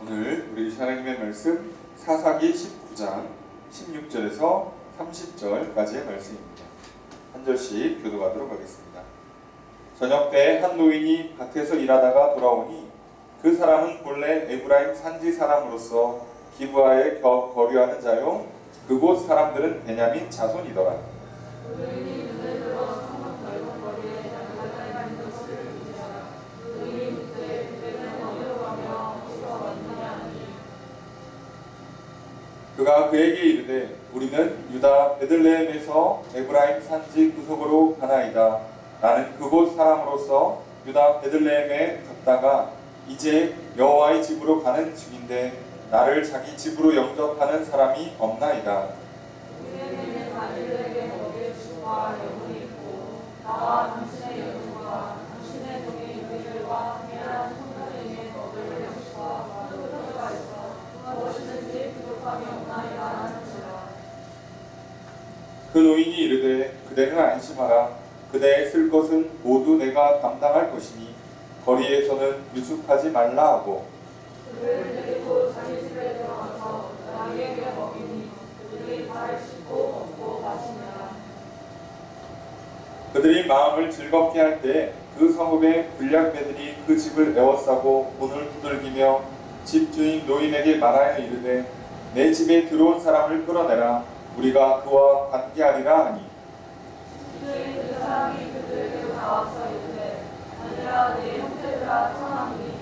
오늘 우리 하나님의 말씀 사사기 19장 16절에서 30절까지의 말씀입니다. 한 절씩 교독하도록 하겠습니다. 저녁 때 한 노인이 밭에서 일하다가 돌아오니 그 사람은 본래 에브라임 산지 사람으로서 기브아에 거류하는 자요 그곳 사람들은 베냐민 자손이더라. 그가 그에게 이르되 우리는 유다 베들레헴에서 에브라임 산지 구석으로 가나이다. 나는 그곳 사람으로서 유다 베들레헴에 갔다가 이제 여호와의 집으로 가는 중인데 나를 자기 집으로 영접하는 사람이 없나이다. 우리에게는 자기들에게 먹일 주와 영혼이 있고 나와 당신의 영혼과 당신의 종의 유희들과 함께한 성도에게 먹을 양식과 소유가 있어 무엇이든지 부족함이 없나이다 하는지라. 그 노인이 이르되 그대는 안심하라. 그대의 쓸 것은 모두 내가 담당할 것이니 거리에서는 유숙하지 말라 하고 그를 데리고 자기 집에 들어가서 자기에게 먹이니 그들이 발 씻고 먹고 마시니라. 그들이 마음을 즐겁게 할 때 그 성읍의 불량배들이 그 집을 에워싸고 문을 두들기며 집주인 노인에게 말하여 이르되 내 집에 들어온 사람을 끌어내라. 우리가 그와 관계하리라 하니 집주인 그 사람이 그들에게 나와서 이르되 아니라 내 형제들아 청하노니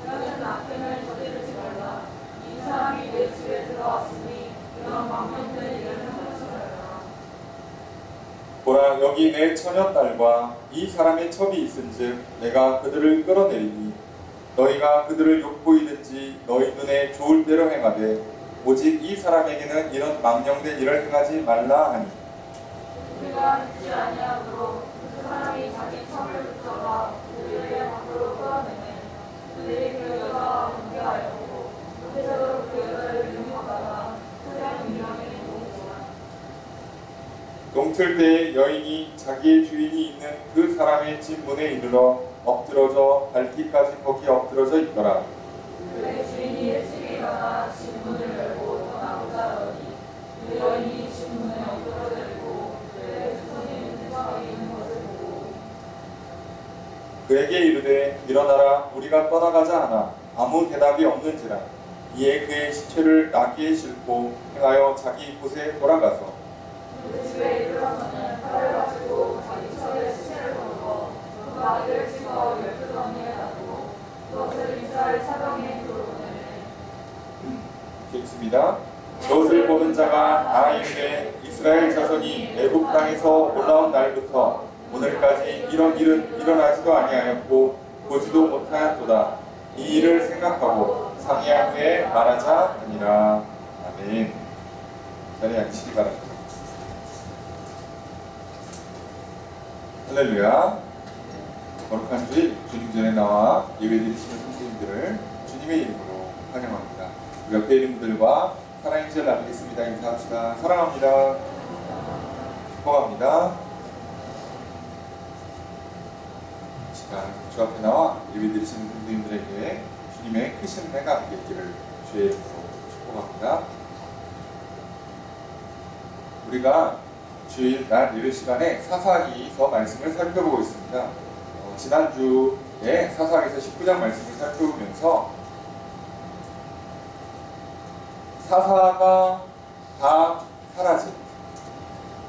너희는 악행을 저지르지 말라. 이 사람이 내 집에 들어왔으니 이런 망령된 일을 하지 말라. 보라 여기 내 처녀딸과 이 사람의 첩이 있은즉 내가 그들을 끌어내리니 너희가 그들을 욕보이든지 너희 눈에 좋을 대로 행하되 오직 이 사람에게는 이런 망령된 일을 행하지 말라 하니 우리가 믿지 아니하므로 그 사람이 자기 첩을 붙잡아 그들에게 밖으로 끌어내매 그들이 그 여자와 관계하였고 그대로 그 여자를 미움하다가 소량 유명에 놓으니라. 동틀 때에 여인이 자기의 주인이 있는 그 사람의 집 문에 이르러 엎드러져 밟기까지 거기 엎드러져 있더라. 그의 주인이 일찍 일어나 집 문을 열고 떠나고자 하더니 그 여인이 집 문에 엎드러져 있고 그의 손이 세상에 있는 것을 보고 그에게 이르되 일어나라 우리가 떠나가자 하나 아무 대답이 없는지라. 이에 그의 시체를 나귀에 싣고 행하여 자기 곳에 돌아가서 그 집에 이르러서는 칼을 가지고 자기 첩의 시체를 거두어 그 아이를 찍어 12덩이에 놔두고 그것을 이스라엘 사방에 돌보내매. 읽습니다. 그것을 보는 자가 나 이르되 이스라엘 자손이 애굽 땅에서 올라온 날부터 오늘까지 이런 일은 일어나지도 아니하였고 보지도 못하였도다. 이 일을 생각하고 상의한 후에 말하자 하니라. 아멘. 자리에 앉으시기 바랍니다. 할렐루야. 거룩한 주일 주님 전에 나와 예배드리시는 성도님들을 주님의 이름으로 환영합니다. 우리 옆에 있는 분들과 사랑의 인사를 나누겠습니다. 인사합시다. 사랑합니다. 축복합니다. 시간 주 앞에 나와 예배드리시는 성도님들에게 주님의 크신 은혜가 함께 있기를 주의 이름으로 축복합니다. 우리가 주일 날 예배 시간에 사사기서 말씀을 살펴보고 있습니다. 지난주에 사사기서 19장 말씀을 살펴보면서 사사가 다 사라진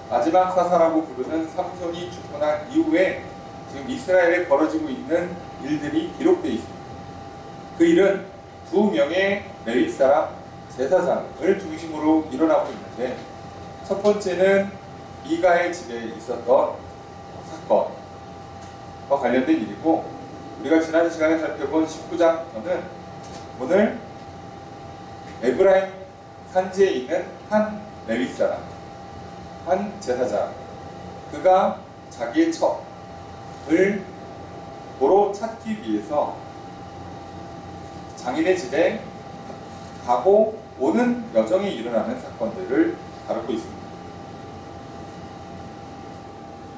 마지막 사사라고 부르는 삼손이 죽고 난 이후에 지금 이스라엘에 벌어지고 있는 일들이 기록되어 있습니다. 그 일은 두 명의 레위 사람 제사장을 중심으로 일어나고 있는데 첫 번째는 미가의 집에 있었던 사건과 관련된 일이고 우리가 지난 시간에 살펴본 19장에서는 오늘 에브라임 산지에 있는 한 레위 사람, 한 제사장 그가 자기의 첩을 도로 찾기 위해서 장인의 집에 가고 오는 여정에 일어나는 사건들을 다루고 있습니다.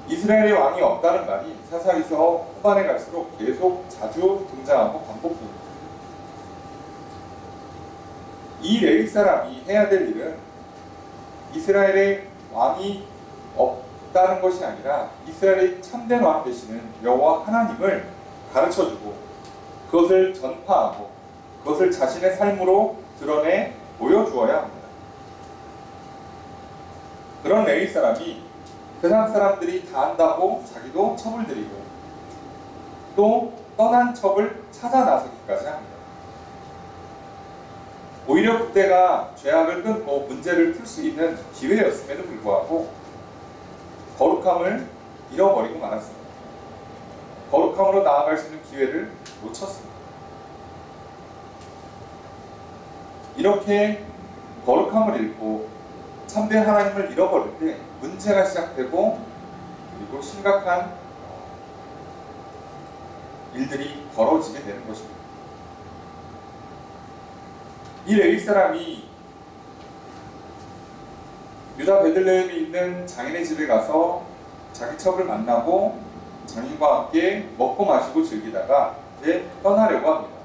이스라엘의 왕이 없다는 말이 사사기서 후반에 갈수록 계속 자주 등장하고 반복됩니다. 이 레위 사람이 해야 될 일은 이스라엘의 왕이 없다는 것이 아니라 이스라엘의 참된 왕 되시는 여호와 하나님을 가르쳐주고 그것을 전파하고 그것을 자신의 삶으로 드러내 보여주어야 합니다. 그런 레위 사람이 세상 사람들이 다 한다고 자기도 첩을 들이고 또 떠난 첩을 찾아 나서기까지 합니다. 오히려 그때가 죄악을 끊고 문제를 풀 수 있는 기회였음에도 불구하고 거룩함을 잃어버리고 말았습니다. 거룩함으로 나아갈 수 있는 기회를 놓쳤습니다. 이렇게 거룩함을 잃고 참된 하나님을 잃어버릴 때 문제가 시작되고 그리고 심각한 일들이 벌어지게 되는 것입니다. 이 레위 사람이 유다 베들레헴에 있는 장인의 집에 가서 자기 첩을 만나고 장인과 함께 먹고 마시고 즐기다가 이제 떠나려고 합니다.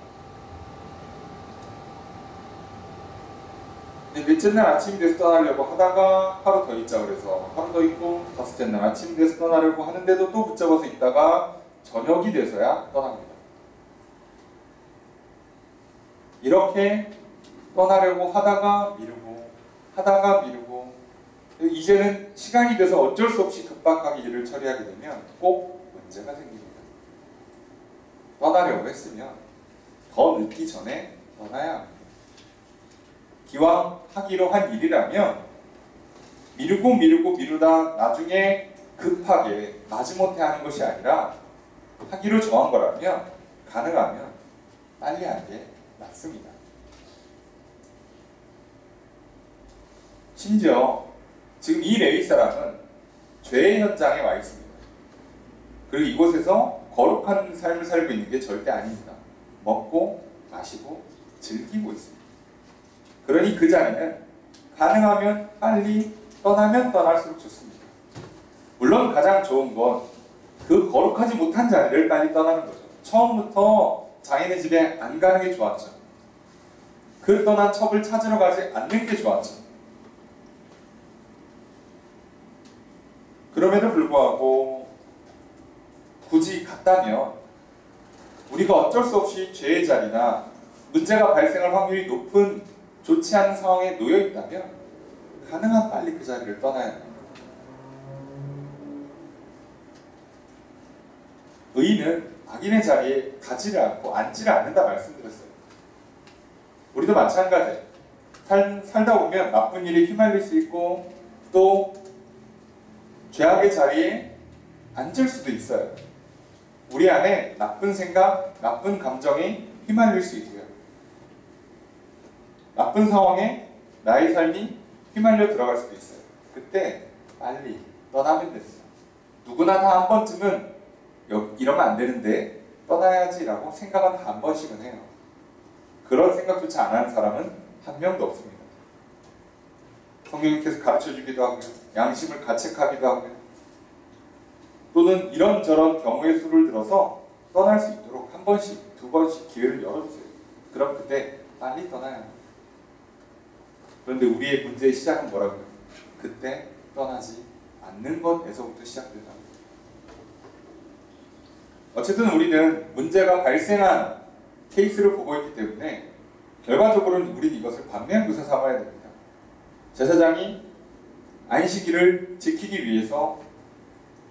넷째 날 아침이 돼서 떠나려고 하다가 하루 더 있자 그래서 하루 더 있고 다섯째 날 아침이 돼서 떠나려고 하는데도 또 붙잡아서 있다가 저녁이 돼서야 떠납니다. 이렇게 떠나려고 하다가 미루고 이제는 시간이 돼서 어쩔 수 없이 급박하게 일을 처리하게 되면 꼭 문제가 생깁니다. 떠나려고 했으면 더 늦기 전에 떠나야 합니다. 기왕 하기로 한 일이라면 미루다 나중에 급하게 마지못해 하는 것이 아니라 하기로 정한 거라면 가능하면 빨리 하는 게 낫습니다. 심지어 지금 이 레위 사람은 죄의 현장에 와 있습니다. 그리고 이곳에서 거룩한 삶을 살고 있는 게 절대 아닙니다. 먹고 마시고 즐기고 있습니다. 그러니 그 자리는 가능하면 빨리 떠나면 떠날수록 좋습니다. 물론 가장 좋은 건 그 거룩하지 못한 자리를 빨리 떠나는 거죠. 처음부터 장인의 집에 안 가는 게 좋았죠. 그 떠난 첩을 찾으러 가지 않는 게 좋았죠. 그럼에도 불구하고 굳이 갔다면 우리가 어쩔 수 없이 죄의 자리나 문제가 발생할 확률이 높은 좋지 않은 상황에 놓여 있다면 가능한 빨리 그 자리를 떠나야 합니다. 의인은 악인의 자리에 가지를 않고 앉지를 않는다 말씀드렸어요. 우리도 마찬가지예요. 살다 보면 나쁜 일에 휘말릴 수 있고 또 죄악의 자리에 앉을 수도 있어요. 우리 안에 나쁜 생각, 나쁜 감정에 휘말릴 수 있고요. 나쁜 상황에 나의 삶이 휘말려 들어갈 수도 있어요. 그때 빨리 떠나면 됩니다. 누구나 다 한 번쯤은 이러면 안 되는데 떠나야지 라고 생각은 다 한 번씩은 해요. 그런 생각조차 안 하는 사람은 한 명도 없습니다. 성경이 계속 가르쳐주기도 하고요. 양심을 가책하기도 하고요. 또는 이런저런 경우의 수를 들어서 떠날 수 있도록 한 번씩, 두 번씩 기회를 열어주세요. 그럼 그때 빨리 떠나야 합니다. 그런데 우리의 문제의 시작은 뭐라고요? 그때 떠나지 않는 것에서부터 시작된다. 어쨌든 우리는 문제가 발생한 케이스를 보고 있기 때문에 결과적으로는 우리는 이것을 반면교사 삼아야 됩니다. 제사장이 안식일을 지키기 위해서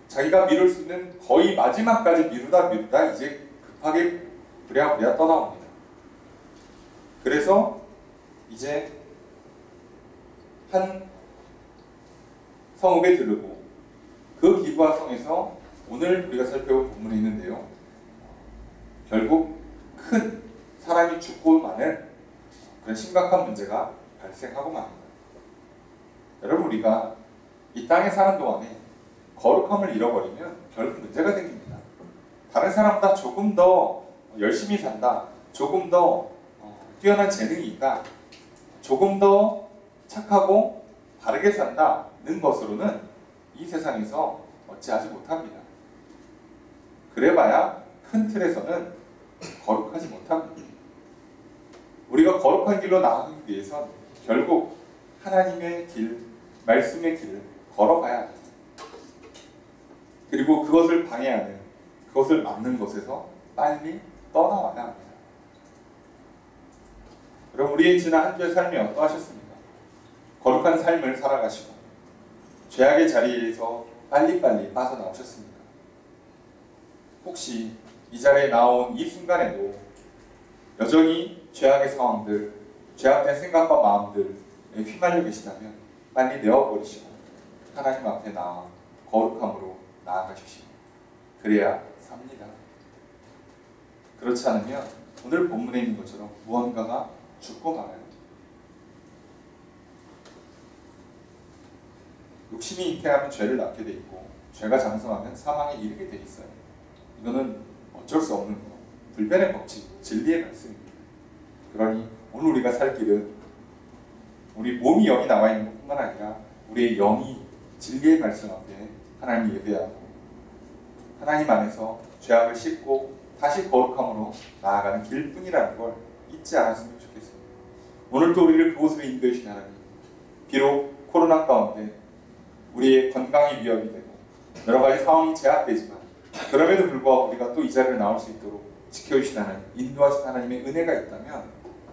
자기가 미룰 수 있는 거의 마지막까지 미루다 이제 급하게 부랴부랴 떠나옵니다. 그래서 이제 한 성읍에 들르고 그 기부한 성에서 오늘 우리가 살펴본 본문에 있는데요. 결국 큰 사람이 죽고 마는 그런 심각한 문제가 발생하고 맙니다. 여러분 우리가 이 땅에 사는 동안에 거룩함을 잃어버리면 결국 문제가 생깁니다. 다른 사람보다 조금 더 열심히 산다, 조금 더 뛰어난 재능이 있다, 조금 더 착하고 바르게 산다는 것으로는 이 세상에서 어찌하지 못합니다. 그래봐야 큰 틀에서는 거룩하지 못합니다. 우리가 거룩한 길로 나아가기 위해선 결국 하나님의 길, 말씀의 길을 걸어가야 합니다. 그리고 그것을 방해하는, 그것을 막는 것에서 빨리 떠나와야 합니다. 그럼 우리의 지난 한 주의 삶이 어떠하셨습니까? 거룩한 삶을 살아가시고 죄악의 자리에서 빨리빨리 빠져나오셨습니까? 혹시 이 자리에 나온 이 순간에도 여전히 죄악의 상황들, 죄악된 생각과 마음들에 휘말려 계시다면 빨리 내어버리시고 하나님 앞에 나아 거룩함으로 나아가십시오. 그래야 삽니다. 그렇지 않으면 오늘 본문에 있는 것처럼 무언가가 죽고 말아요. 욕심이 잉태하면 죄를 낳게 돼 있고 죄가 장성하면 사망에 이르게 돼 있어요. 이거는 어쩔 수 없는 거, 불변의 법칙, 진리의 말씀입니다. 그러니 오늘 우리가 살 길은 우리 몸이 여기 나와 있는 것뿐만 아니라 우리의 영이 진리의 말씀 앞에 하나님 예배하고 하나님 안에서 죄악을 씻고 다시 거룩함으로 나아가는 길뿐이라는 걸 잊지 않았으면 좋겠습니다. 오늘도 우리를 그곳으로 인도해 주신 하나님, 비록 코로나 가운데 우리의 건강이 위협이 되고 여러 가지 상황이 제약되지만 그럼에도 불구하고 우리가 또 이 자리를 나올 수 있도록 지켜주신 하나님, 인도하신 하나님의 은혜가 있다면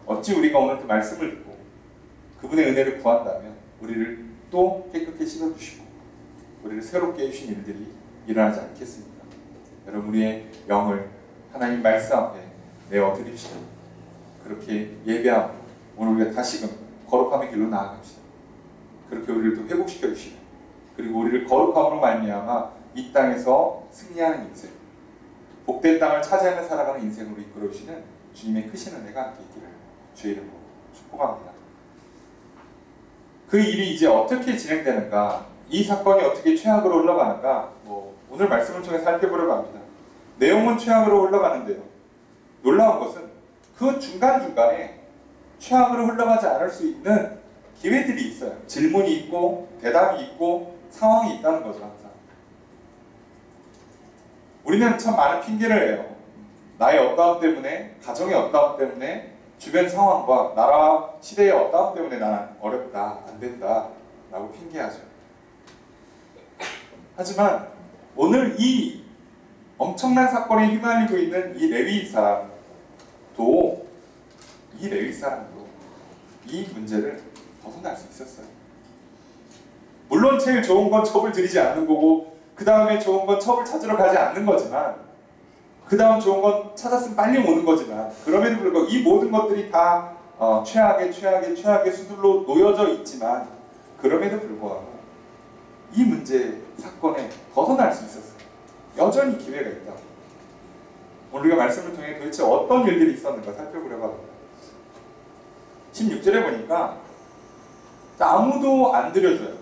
어찌 우리가 오늘 그 말씀을 듣고 그분의 은혜를 구한다면 우리를 또 깨끗게 씻어주시고 우리를 새롭게 해주신 일들이 일어나지 않겠습니까? 여러분, 우리의 영을 하나님 말씀 앞에 내어드립시다. 그렇게 예배하고 오늘 우리가 다시금 거룩함의 길로 나아갑시다. 그렇게 우리를 또 회복시켜 주시고 그리고 우리를 거룩함으로 말미암아 이 땅에서 승리하는 인생, 복된 땅을 차지하며 살아가는 인생으로 이끌어 주시는 주님의 크신 은혜가 함께 있기를 주의 이름으로 축복합니다. 그 일이 이제 어떻게 진행되는가, 이 사건이 어떻게 최악으로 흘러가는가, 오늘 말씀을 통해 살펴보려고 합니다. 내용은 최악으로 흘러가는데요. 놀라운 것은 그 중간중간에 최악으로 흘러가지 않을 수 있는 기회들이 있어요. 질문이 있고 대답이 있고 상황이 있다는 거죠. 항상 우리는 참 많은 핑계를 해요. 나의 어떠함 때문에, 가정의 어떠함 때문에, 주변 상황과 나라 시대의 어떠함 때문에 나는 어렵다, 안 된다 라고 핑계하죠. 하지만 오늘 이 엄청난 사건에 휘말리고 있는 이 레위 사람도 이 문제를 벗어날 수 있었어요. 물론 제일 좋은 건 첩을 들이지 않는 거고 그 다음에 좋은 건 첩을 찾으러 가지 않는 거지만 그 다음 좋은 건 찾았으면 빨리 오는 거지만 그럼에도 불구하고 이 모든 것들이 다 최악의 수들로 놓여져 있지만 그럼에도 불구하고 이 문제 사건에 벗어날 수 있었어요. 여전히 기회가 있다. 오늘 우리가 말씀을 통해 도대체 어떤 일들이 있었는가 살펴보려고 합니다. 16절에 보니까 아무도 안 들여줘요.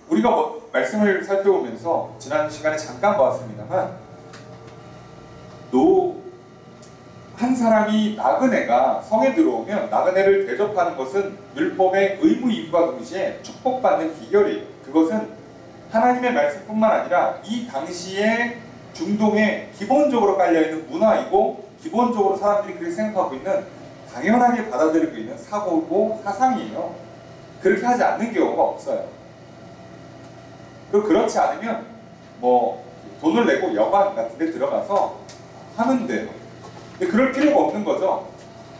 우리가 말씀을 살펴보면서 지난 시간에 잠깐 보았습니다만 한 사람이 나그네가 성에 들어오면 나그네를 대접하는 것은 율법의 의무 이유와 동시에 축복받는 비결이에요. 그것은 하나님의 말씀뿐만 아니라 이 당시에 중동에 기본적으로 깔려있는 문화이고 기본적으로 사람들이 그렇게 생각하고 있는 당연하게 받아들이고 있는 사고고 사상이에요. 그렇게 하지 않는 경우가 없어요. 그리고 그렇지 않으면 돈을 내고 여관 같은 데 들어가서 하면 돼요. 근데 그럴 필요가 없는 거죠.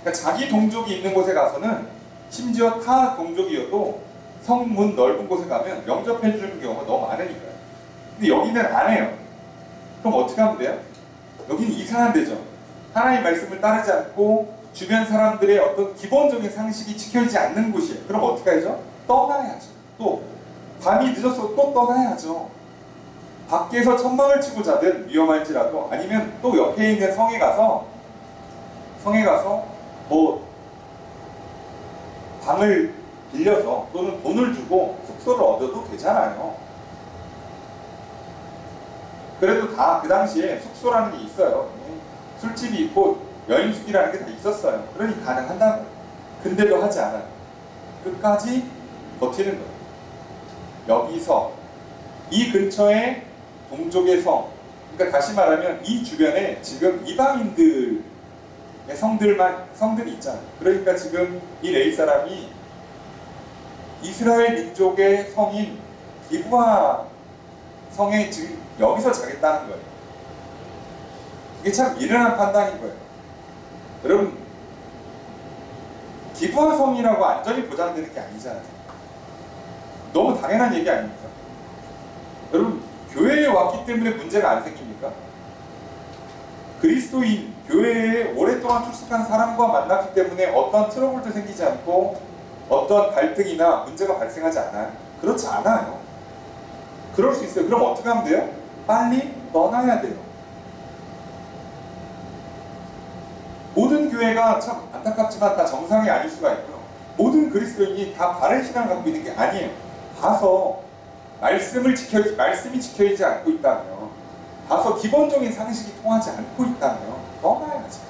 그러니까 자기 동족이 있는 곳에 가서는 심지어 타 동족이어도 성문 넓은 곳에 가면 영접해 주는 경우가 너무 많으니까요. 근데 여기는 안 해요. 그럼 어떻게 하면 돼요? 여기는 이상한 데죠. 하나님의 말씀을 따르지 않고 주변 사람들의 어떤 기본적인 상식이 지켜지지 않는 곳이에요. 그럼 어떻게 하죠? 떠나야죠. 또 밤이 늦어서 또 떠나야죠. 밖에서 천막을 치고 자든 위험할지라도 아니면 또 옆에 있는 성에 가서 방을 빌려서 또는 돈을 주고 숙소를 얻어도 되잖아요. 그래도 다 그 당시에 숙소라는 게 있어요. 술집이 있고 여인숙이라는 게 다 있었어요. 그러니 가능한다는 거예요. 근데도 하지 않아요. 끝까지 버티는 거예요. 여기서 이 근처에 동족의 성, 그러니까 다시 말하면 이 주변에 지금 이방인들이 성들이 있잖아요. 그러니까 지금 이 레위 사람이 이스라엘 민족의 성인 기브아 성에 지금 여기서 자겠다는 거예요. 이게 참 미련한 판단인 거예요. 여러분, 기브아 성이라고 안전이 보장되는 게 아니잖아요. 너무 당연한 얘기 아닙니까? 여러분, 교회에 왔기 때문에 문제가 안 생깁니까? 그리스도인, 교회에 오랫동안 출석한 사람과 만났기 때문에 어떤 트러블도 생기지 않고 어떤 갈등이나 문제가 발생하지 않아요? 그렇지 않아요. 그럴 수 있어요. 그럼 어떻게 하면 돼요? 빨리 떠나야 돼요. 모든 교회가 참 안타깝지만 다 정상이 아닐 수가 있고요. 모든 그리스도인이 다 바른 신앙을 갖고 있는 게 아니에요. 가서 말씀이 지켜지지 않고 있다면, 가서 기본적인 상식이 통하지 않고 있다면 떠나야죠.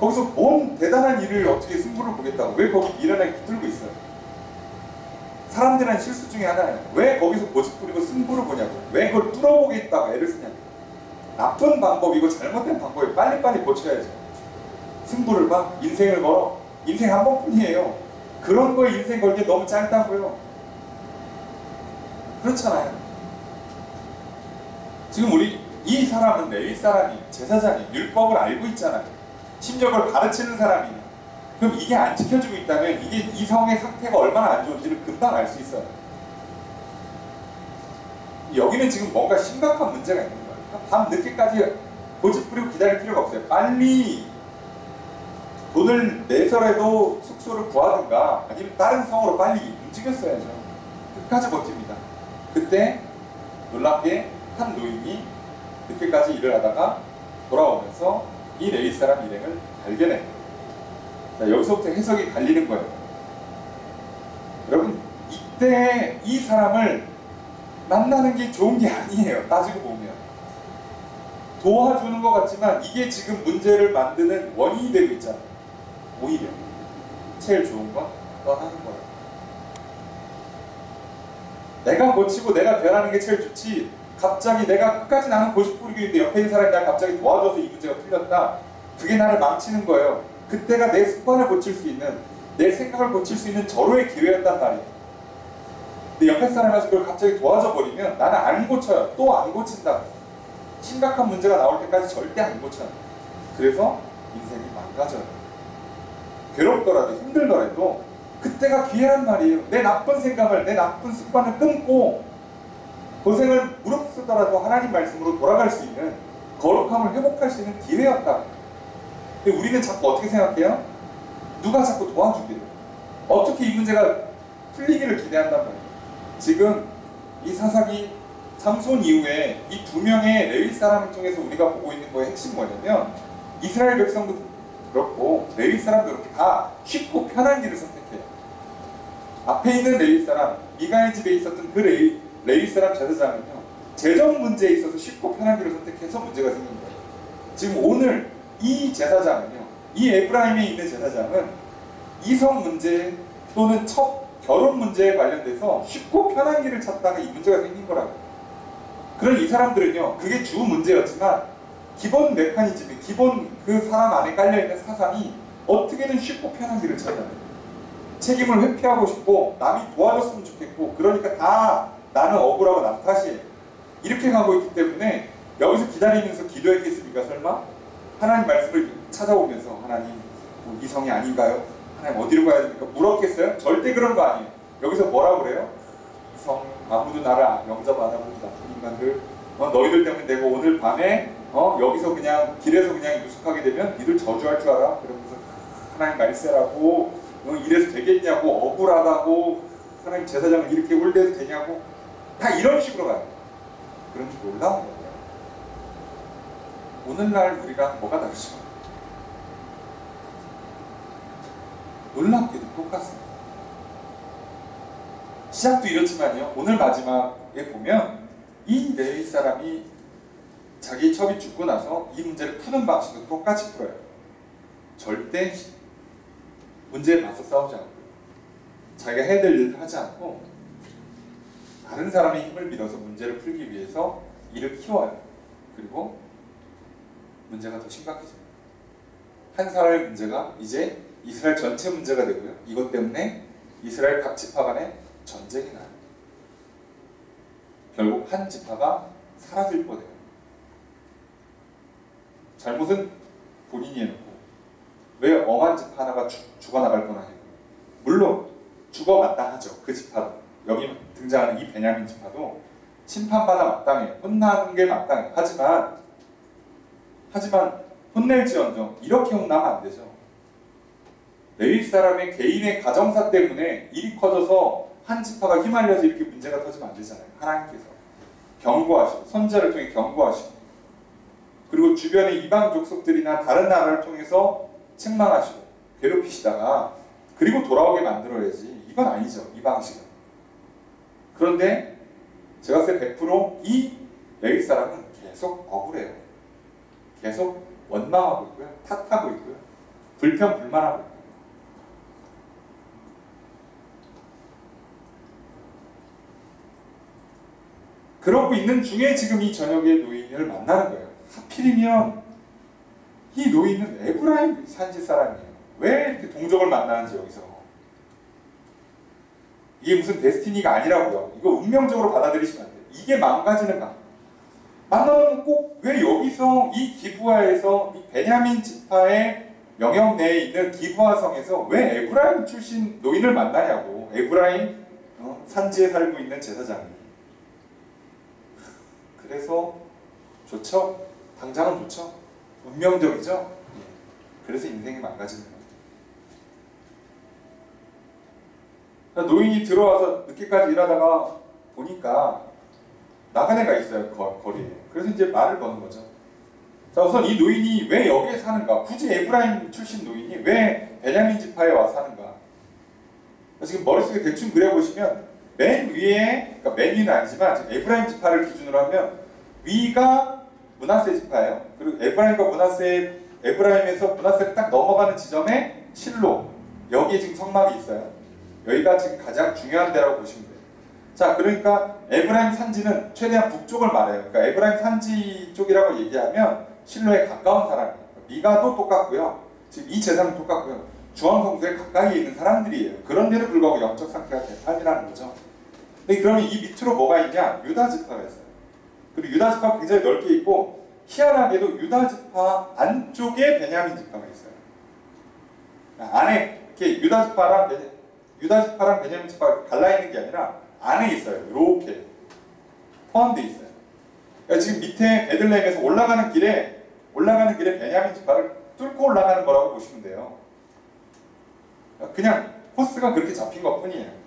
거기서 뭔 대단한 일을 어떻게 승부를 보겠다고, 왜 거기 미련하게 붙들고 있어요? 사람들한 실수 중에 하나예요. 왜 거기서 고집 부리고 승부를 보냐고, 왜 그걸 뚫어보겠다고 애를 쓰냐고. 나쁜 방법이고 잘못된 방법이 빨리빨리 고쳐야죠. 승부를 봐? 인생을 걸어? 인생 한 번뿐이에요. 그런 거에 인생 걸기 너무 짧다고요. 그렇잖아요. 지금 우리 이 사람은 레위 사람이, 제사장이 율법을 알고 있잖아요. 심지어 그걸 가르치는 사람이에요. 그럼 이게 안 지켜지고 있다면 이게 이 성의 상태가 얼마나 안 좋은지를 금방 알 수 있어요. 여기는 지금 뭔가 심각한 문제가 있는 거예요. 밤 늦게까지 고집 부리고 기다릴 필요가 없어요. 빨리 돈을 내서라도 숙소를 구하든가 아니면 다른 성으로 빨리 움직였어야죠. 끝까지 버팁니다. 그때 놀랍게 한 노인이 늦게까지 일을 하다가 돌아오면서 이 레위 사람 일행을 발견해요. 자, 여기서부터 해석이 갈리는 거예요. 여러분, 이때 이 사람을 만나는 게 좋은 게 아니에요. 따지고 보면 도와주는 것 같지만 이게 지금 문제를 만드는 원인이 되고 있잖아요. 오히려 제일 좋은 건 떠나는 거예요. 내가 고치고 내가 변하는 게 제일 좋지, 갑자기 내가 끝까지 나는 고집 부리고 있는데 옆에 있는 사람이 날 갑자기 도와줘서 이 문제가 풀렸다, 그게 나를 망치는 거예요. 그때가 내 습관을 고칠 수 있는, 내 생각을 고칠 수 있는 절호의 기회였단 말이에요. 근데 옆에 사람이 와서 그걸 갑자기 도와줘 버리면 나는 안 고쳐요. 또 안 고친다. 심각한 문제가 나올 때까지 절대 안 고쳐요. 그래서 인생이 망가져요. 괴롭더라도 힘들더라도 그때가 기회란 말이에요. 내 나쁜 생각을, 내 나쁜 습관을 끊고 고생을 무릅쓰더라도 하나님 말씀으로 돌아갈 수 있는, 거룩함을 회복할 수 있는 기회였다. 근데 우리는 자꾸 어떻게 생각해요? 누가 자꾸 도와주기를, 어떻게 이 문제가 풀리기를 기대한단 말이에요. 지금 이 사사기 삼손 이후에 이 두 명의 레위 사람을 통해서 우리가 보고 있는 거의 핵심 뭐냐면, 이스라엘 백성도 그렇고 레위 사람도 그렇고 다 쉽고 편한 길을 선택해요. 앞에 있는 레위 사람, 미가의 집에 있었던 그 레위 사람 제사장은요, 재정 문제에 있어서 쉽고 편한 길을 선택해서 문제가 생긴 거예요. 지금 오늘 이 제사장은요, 이 에브라임에 있는 제사장은 이성 문제 또는 첫 결혼 문제에 관련돼서 쉽고 편한 길을 찾다가 이 문제가 생긴 거라고. 그런 이 사람들은요, 그게 주 문제였지만 기본 메커니즘이, 기본 그 사람 안에 깔려있는 사상이 어떻게든 쉽고 편한 길을 찾아요. 책임을 회피하고 싶고 남이 도와줬으면 좋겠고, 그러니까 다 나는 억울하고 남 탓이에요. 이렇게 가고 있기 때문에 여기서 기다리면서 기도했겠습니까? 설마? 하나님 말씀을 찾아오면서 하나님 이 성이 아닌가요? 하나님 어디로 가야 됩니까? 물었겠어요? 절대 그런 거 아니에요. 여기서 뭐라고 그래요? 이 성 아무도 나를 영접 안 하고 나쁜 인간들, 너희들 때문에 내가 오늘 밤에 여기서 그냥 길에서 그냥 유숙하게 되면 니들 저주할 줄 알아? 그러면서 하나님 말세라고, 이래서 되겠냐고, 억울하다고, 하나님 제사장은 이렇게 올려도 되냐고, 다 이런 식으로 가요. 그런지 놀라운 거예요. 오늘날 우리랑 뭐가 다르죠? 놀랍게도 똑같습니다. 시작도 이렇지만요, 오늘 마지막에 보면 이 레위 사람이 자기 첩이 죽고 나서 이 문제를 푸는 방식도 똑같이 풀어요. 절대 문제에 맞서 싸우지 않고, 자기가 해야 될 일을 하지 않고 다른 사람의 힘을 빌어서 문제를 풀기 위해서 일을 키워요. 그리고 문제가 더 심각해집니다. 한 사람의 문제가 이제 이스라엘 전체 문제가 되고요. 이것 때문에 이스라엘 각 지파 간에 전쟁이 나요. 결국 한 지파가 사라질 뻔해요. 잘못은 본인이 해놓고 왜 엄한 지파 하나가 죽어나갈 뻔하냐고. 물론 죽어마땅하죠. 그 지파도. 여기 등장하는 이 베냐민 지파도 심판받아 마땅해요. 혼나는 게 마땅해요. 하지만 혼낼지언정 이렇게 혼나면 안 되죠. 레위 사람의 개인의 가정사 때문에 일이 커져서 한 지파가 휘말려서 이렇게 문제가 터지면 안 되잖아요. 하나님께서 경고하시고 선지자를 통해 경고하시고 그리고 주변의 이방 족속들이나 다른 나라를 통해서 책망하시고 괴롭히시다가 그리고 돌아오게 만들어야지. 이건 아니죠. 이 방식은. 그런데 제가 봤을 때 100% 레위 사람은 계속 억울해요. 계속 원망하고 있고요. 탓하고 있고요. 불평불만하고 있고요. 그러고 있는 중에 지금 이 저녁에 노인을 만나는 거예요. 하필이면 이 노인은 에브라임 산지 사람이에요. 왜 이렇게 동족을 만나는지 여기서. 이게 무슨 데스티니가 아니라고요. 이거 운명적으로 받아들이시면 안 돼요. 이게 망가지는가. 만나면 꼭 왜 여기서 이 기브아에서 이 베냐민 지파의 영역 내에 있는 기브아성에서 왜 에브라임 출신 노인을 만나냐고. 에브라임 산지에 살고 있는 제사장이. 그래서 좋죠? 당장은 좋죠? 운명적이죠? 그래서 인생이 망가지는 거예요. 노인이 들어와서 늦게까지 일하다가 보니까 나그네가 있어요. 거리에. 그래서 이제 말을 거는 거죠. 자, 우선 이 노인이 왜 여기에 사는가? 굳이 에브라임 출신 노인이 왜 베냐민 지파에 와서 사는가? 지금 머릿속에 대충 그려보시면 맨 위에, 그러니까 맨 위는 아니지만 지금 에브라임 지파를 기준으로 하면 위가 므낫세 지파예요. 그리고 에브라임에서 므낫세를 딱 넘어가는 지점에 실로, 여기에 지금 성막이 있어요. 여기가 지금 가장 중요한 데라고 보시면 돼요. 자, 그러니까 에브라임 산지는 최대한 북쪽을 말해요. 그러니까 에브라임 산지 쪽이라고 얘기하면 실로에 가까운 사람이에요. 미가도 똑같고요. 지금 이 제사는 똑같고요. 중앙성소에 가까이 있는 사람들이에요. 그런데도 불구하고 영적 상태가 개판이라는 거죠. 근데 그러면 이 밑으로 뭐가 있냐? 유다 지파가 있어요. 그리고 유다 지파가 굉장히 넓게 있고 희한하게도 유다 지파 안쪽에 베냐민 지파가 있어요. 안에 이렇게 유다 지파랑 베냐민 지파가 갈라 있는 게 아니라 안에 있어요. 이렇게 포함되어 있어요. 그러니까 지금 밑에 베들레헴에서 올라가는 길에 베냐민 지파를 뚫고 올라가는 거라고 보시면 돼요. 그냥 코스가 그렇게 잡힌 것 뿐이에요.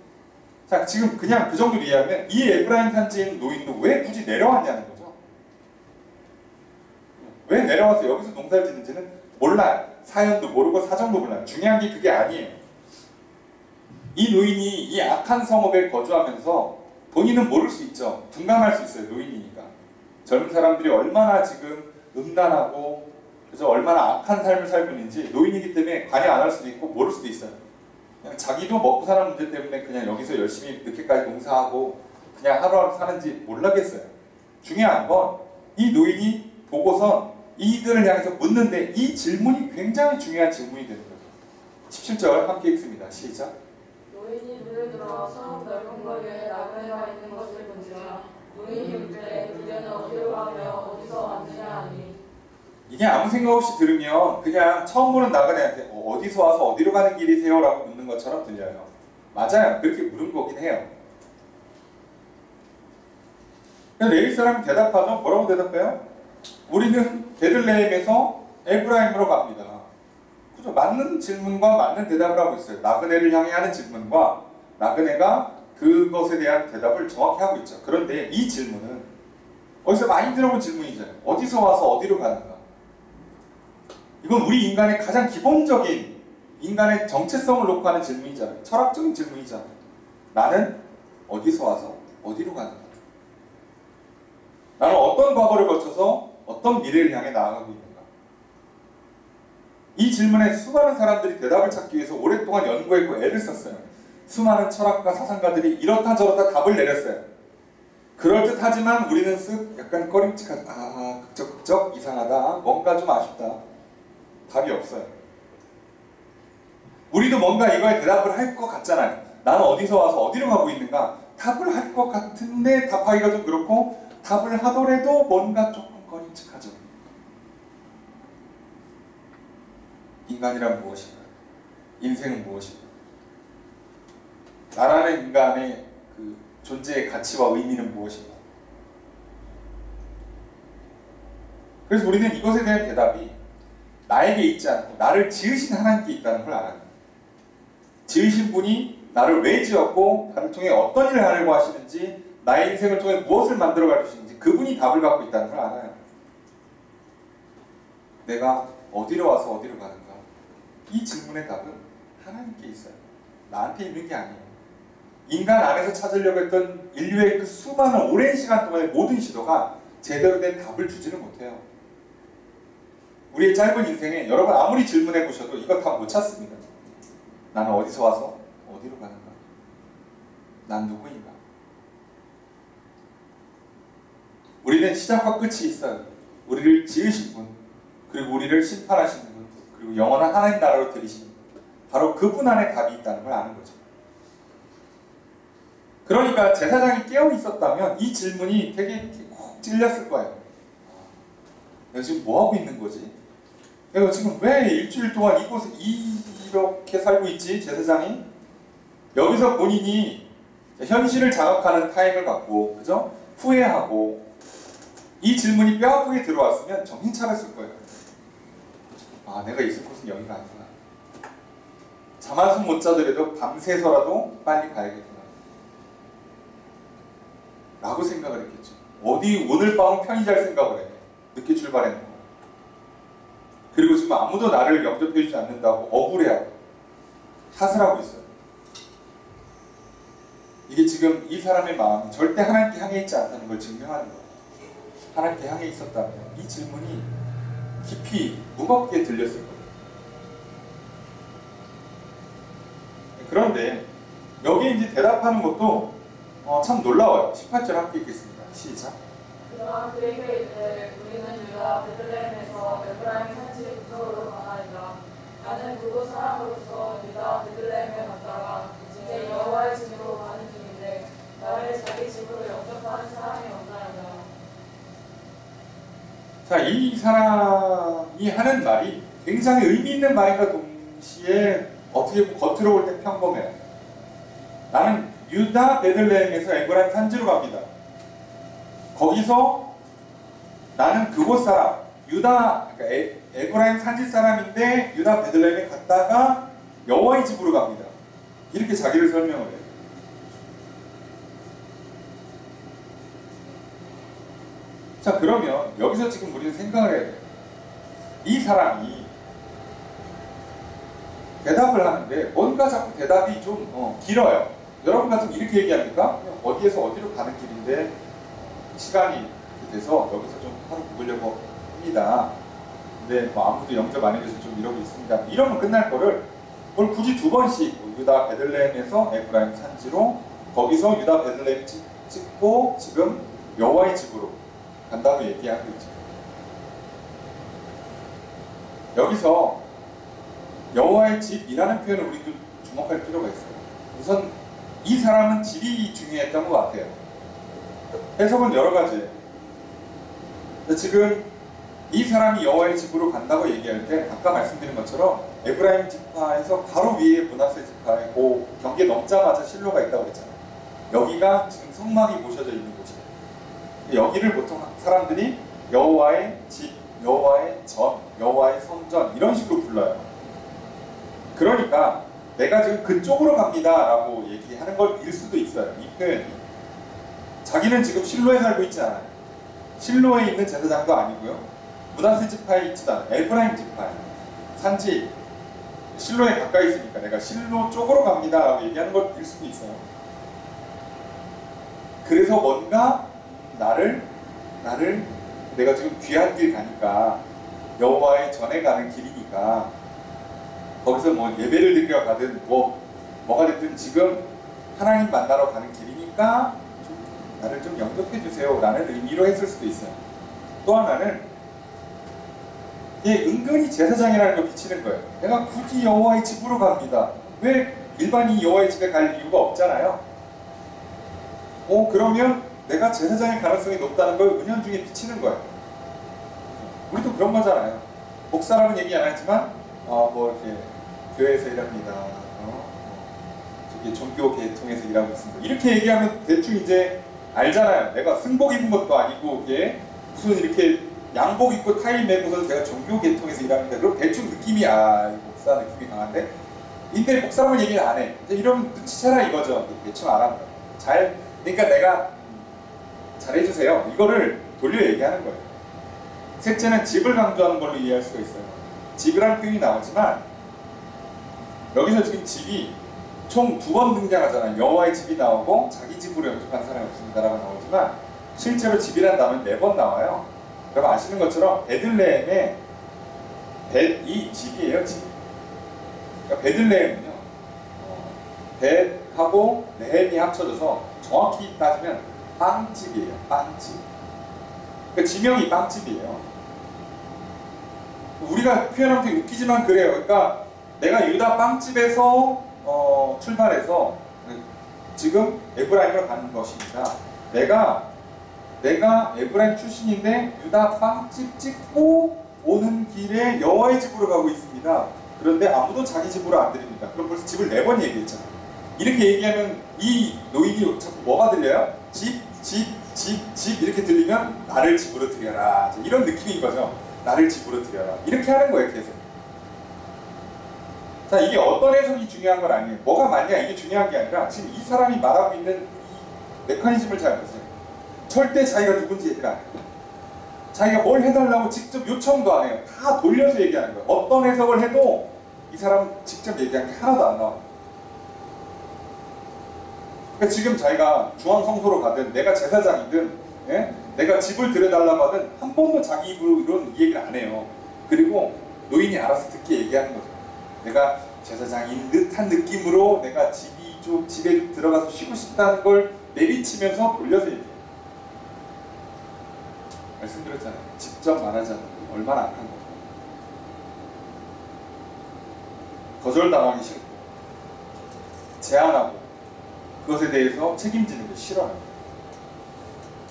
자, 지금 그냥 그 정도로 이해하면 이 에브라임 산지인 노인도 왜 굳이 내려왔냐는 거죠. 왜 내려와서 여기서 농사를 짓는지는 몰라요. 사연도 모르고 사정도 몰라요. 중요한 게 그게 아니에요. 이 노인이 이 악한 성읍에 거주하면서 본인은 모를 수 있죠. 둔감할 수 있어요. 노인이니까. 젊은 사람들이 얼마나 지금 음란하고 그래서 얼마나 악한 삶을 살고 있는지 노인이기 때문에 관여 안 할 수도 있고 모를 수도 있어요. 그냥 자기도 먹고 사는 문제 때문에 그냥 여기서 열심히 늦게까지 농사하고 그냥 하루하루 사는지 몰라겠어요. 중요한 건 이 노인이 보고선 이들을 향해서 묻는데 이 질문이 굉장히 중요한 질문이 되는 거죠. 17절 함께 읽습니다. 시작. 노인이 물에 들어와서 넓은 거리에 나그네가 있는 것을 본지라 노인이 묻되 그대는 어디로 가며 어디서 왔느냐 하니. 이게 아무 생각 없이 들으면 그냥 처음 보는 나그네한테 어디서 와서 어디로 가는 길이세요? 라고 묻는 것처럼 들려요. 맞아요. 그렇게 물은 거긴 해요. 레위 사람이 대답하죠. 뭐라고 대답해요? 우리는 베들레헴에서 에브라임으로 갑니다. 그죠? 맞는 질문과 맞는 대답을 하고 있어요. 나그네를 향해 하는 질문과 나그네가 그것에 대한 대답을 정확히 하고 있죠. 그런데 이 질문은 어디서 많이 들어본 질문이잖아요. 어디서 와서 어디로 가는가? 이건 우리 인간의 가장 기본적인 인간의 정체성을 놓고 하는 질문이잖아요. 철학적인 질문이잖아요. 나는 어디서 와서 어디로 가는가? 나는 어떤 과거를 거쳐서 어떤 미래를 향해 나아가고 있는가? 이 질문에 수많은 사람들이 대답을 찾기 위해서 오랫동안 연구했고 애를 썼어요. 수많은 철학가, 사상가들이 이렇다 저렇다 답을 내렸어요. 그럴듯하지만 우리는 쓱 약간 꺼림칙하다. 아, 극적 이상하다. 뭔가 좀 아쉽다. 답이 없어요. 우리도 뭔가 이거에 대답을 할 것 같잖아요. 나는 어디서 와서 어디로 가고 있는가? 답을 할 것 같은데 답하기가 좀 그렇고, 답을 하더라도 뭔가 조금 꺼림칙하죠. 인간이란 무엇인가? 인생은 무엇인가? 나라는 인간의 그 존재의 가치와 의미는 무엇인가? 그래서 우리는 이것에 대한 대답이 나에게 있지 않고 나를 지으신 하나님께 있다는 걸 알아요. 지으신 분이 나를 왜 지었고 나를 통해 어떤 일을 하려고 하시는지, 나의 인생을 통해 무엇을 만들어 갈 것인지 그분이 답을 갖고 있다는 걸 알아요. 내가 어디로 와서 어디로 가는가? 이 질문의 답은 하나님께 있어요. 나한테 있는 게 아니에요. 인간 안에서 찾으려고 했던 인류의 그 수많은 오랜 시간 동안의 모든 시도가 제대로 된 답을 주지는 못해요. 우리의 짧은 인생에 여러분 아무리 질문해 보셔도 이거 다 못 찾습니다. 나는 어디서 와서 어디로 가는가? 난 누구인가? 우리는 시작과 끝이 있어요. 우리를 지으신 분, 그리고 우리를 심판하시는 분, 그리고 영원한 하나님 나라로 들이시는 분, 바로 그분 안에 답이 있다는 걸 아는 거죠. 그러니까 제사장이 깨어 있었다면 이 질문이 되게 콕 찔렸을 거예요. 내가 지금 뭐 하고 있는 거지? 내가 지금 왜 일주일 동안 이곳에 이렇게 살고 있지? 제사장이 여기서 본인이 현실을 자각하는 타임을 갖고, 그죠? 후회하고, 이 질문이 뼈아프게 들어왔으면 정신 차렸을 거예요. 아, 내가 있을 곳은 여기가 아니구나. 잠 한숨 못 자더라도 밤새서라도 빨리 가야겠구나 라고 생각을 했겠죠. 어디 오늘 밤은 편히 잘 생각을 해. 늦게 출발했는 거. 그리고 지금 아무도 나를 영접해주지 않는다고 억울해하고 탓을 하고 있어요. 이게 지금 이 사람의 마음이 절대 하나님께 향해 있지 않다는 걸 증명하는 거예요. 하나님께 향해 있었다면 이 질문이 깊이 무겁게 들렸을 거예요. 그런데 여기에 이제 대답하는 것도 참 놀라워요. 18절 함께 읽겠습니다. 시작. 그러나 그에게 이르되 우리는 유다 베들레헴에서 에브라임 산지 북쪽으로 가나이다. 나는 그곳 사람으로서 유다 베들레헴에 갔다가 이제 여호와의 집으로 가는 중인데 나를 자기 집으로 영접하는 사람이 없나이다. 자, 이 사람이 하는 말이 굉장히 의미 있는 말인가 동시에 어떻게 보면 겉으로 볼 때 평범해요. 나는 유다 베들레헴에서 에브라임 산지로 갑니다. 거기서 나는 그곳 사람, 유다, 그러니까 에브라임 산지 사람인데 유다 베들레헴에 갔다가 여호와의 집으로 갑니다. 이렇게 자기를 설명을 해요. 자, 그러면 여기서 지금 우리는 생각을 해야 돼요. 이 사람이 대답을 하는데 뭔가 자꾸 대답이 좀 길어요. 여러분 같으면 이렇게 얘기합니까? 그냥 어디에서 어디로 가는 길인데 시간이 이렇게 돼서 여기서 좀 하루 묵으려고 합니다. 근데 뭐 아무도 영접 안 해줘서 좀 이러고 있습니다. 이러면 끝날 거를 뭘 굳이 두 번씩 유다 베들레헴에서 에브라임 산지로, 거기서 유다 베들레헴 찍고 지금 여호와의 집으로 간다고 얘기하고 있죠. 여기서 여호와의 집이라는 표현을 우리도 주목할 필요가 있어요. 우선 이 사람은 집이 중요했던 것 같아요. 해석은 여러 가지예요. 지금 이 사람이 여호와의 집으로 간다고 얘기할 때 아까 말씀드린 것처럼 에브라임 지파에서 바로 위에 므낫세 지파의 그 경계 넘자마자 실로가 있다고 그랬잖아요. 여기가 지금 성막이 모셔져 있는 곳이에요. 여기를 보통 사람들이 여호와의 집, 여호와의 전, 여호와의 성전 이런 식으로 불러요. 그러니까 내가 지금 그쪽으로 갑니다 라고 얘기하는 걸일 수도 있어요. 이 표현이. 자기는 지금 실로에 살고 있지 않아요. 실로에 있는 제사장도 아니고요. 므낫세 지파에 있지도 않아요. 에브라임 지파에 산지 실로에 가까이 있으니까 내가 실로 쪽으로 갑니다 라고 얘기하는 걸일 수도 있어요. 그래서 뭔가 나를 내가 지금 귀한 길 가니까 여호와의 전에 가는 길이니까 거기서 뭐 예배를 드리러 가든 뭐가 됐든 지금 하나님 만나러 가는 길이니까 좀 나를 좀 영접해 주세요 라는 의미로 했을 수도 있어요. 또 하나는 얘 은근히 제사장이라는 걸 비치는 거예요. 내가 굳이 여호와의 집으로 갑니다. 왜 일반인 여호와의 집에 갈 이유가 없잖아요. 그러면 내가 제사장일 가능성이 높다는 걸 은연중에 비치는 거예요. 우리도 그런 거잖아요. 목사라고는 얘기 안 하지만 뭐 이렇게 교회에서 일합니다. 저기 종교 계통에서 일하고 있습니다. 이렇게 얘기하면 대충 이제 알잖아요. 내가 승복 입은 것도 아니고 이게 무슨 이렇게 양복 입고 타이 메고서 제가 종교 계통에서 일합니다. 그럼 대충 느낌이 목사 느낌이 강한데 근데 목사라고 얘기는 안 해. 이러면 눈치채라 이거죠. 대충 알아. 그러니까 내가 잘해주세요. 이거를 돌려 얘기하는 거예요. 셋째는 집을 강조하는 걸로 이해할 수가 있어요. 집이라는 표현이 나오지만 여기서 지금 집이 총 2번 등장하잖아요. 여호와의 집이 나오고 자기 집으로 영접한 사람이 없습니다라고 나오지만 실제로 집이라는 단어는 4번 나와요. 그럼 아시는 것처럼 베들레헴에 이 집이에요. 집. 그러니까 베들레헴은요. 벳하고 레헴이 합쳐져서 정확히 따지면 빵집이에요. 빵집. 그러니까 지명이 빵집이에요. 우리가 표현하면 되게 웃기지만 그래요. 그러니까 내가 유다 빵집에서 출발해서 지금 에브라임으로 가는 것입니다. 내가 에브라임 출신인데 유다 빵집 찍고 오는 길에 여호와의 집으로 가고 있습니다. 그런데 아무도 자기 집으로 안 드립니다. 그럼 벌써 집을 4번 얘기했잖아요. 이렇게 얘기하면 이 노인이 자꾸 뭐가 들려요? 집 이렇게 들리면 나를 집으로 드려라. 이런 느낌인 거죠. 나를 집으로 드려라. 이렇게 하는 거예요, 계속. 자, 이게 어떤 해석이 중요한 건 아니에요. 뭐가 맞냐 이게 중요한 게 아니라 지금 이 사람이 말하고 있는 이 메커니즘을 잘 보세요. 절대 자기가 누군지 얘기를 안 해요. 자기가 뭘 해달라고 직접 요청도 안 해요. 다 돌려서 얘기하는 거예요. 어떤 해석을 해도 이 사람 직접 얘기한 게 하나도 안 나와요. 그러니까 지금 자기가 중앙성소로 가든 내가 제사장이든 내가 집을 들여달라고 하든 한 번도 자기 입으로 이런 얘기를 안 해요. 그리고 노인이 알아서 듣게 얘기하는 거죠. 내가 제사장인 듯한 느낌으로 내가 집에 좀 들어가서 쉬고 싶다는 걸 내비치면서 돌려서 얘기해요. 말씀드렸잖아요. 직접 말하지 않는 거 얼마나 악한 거. 거절당하기 싫고 제안하고 그것에 대해서 책임지는 게 싫어요.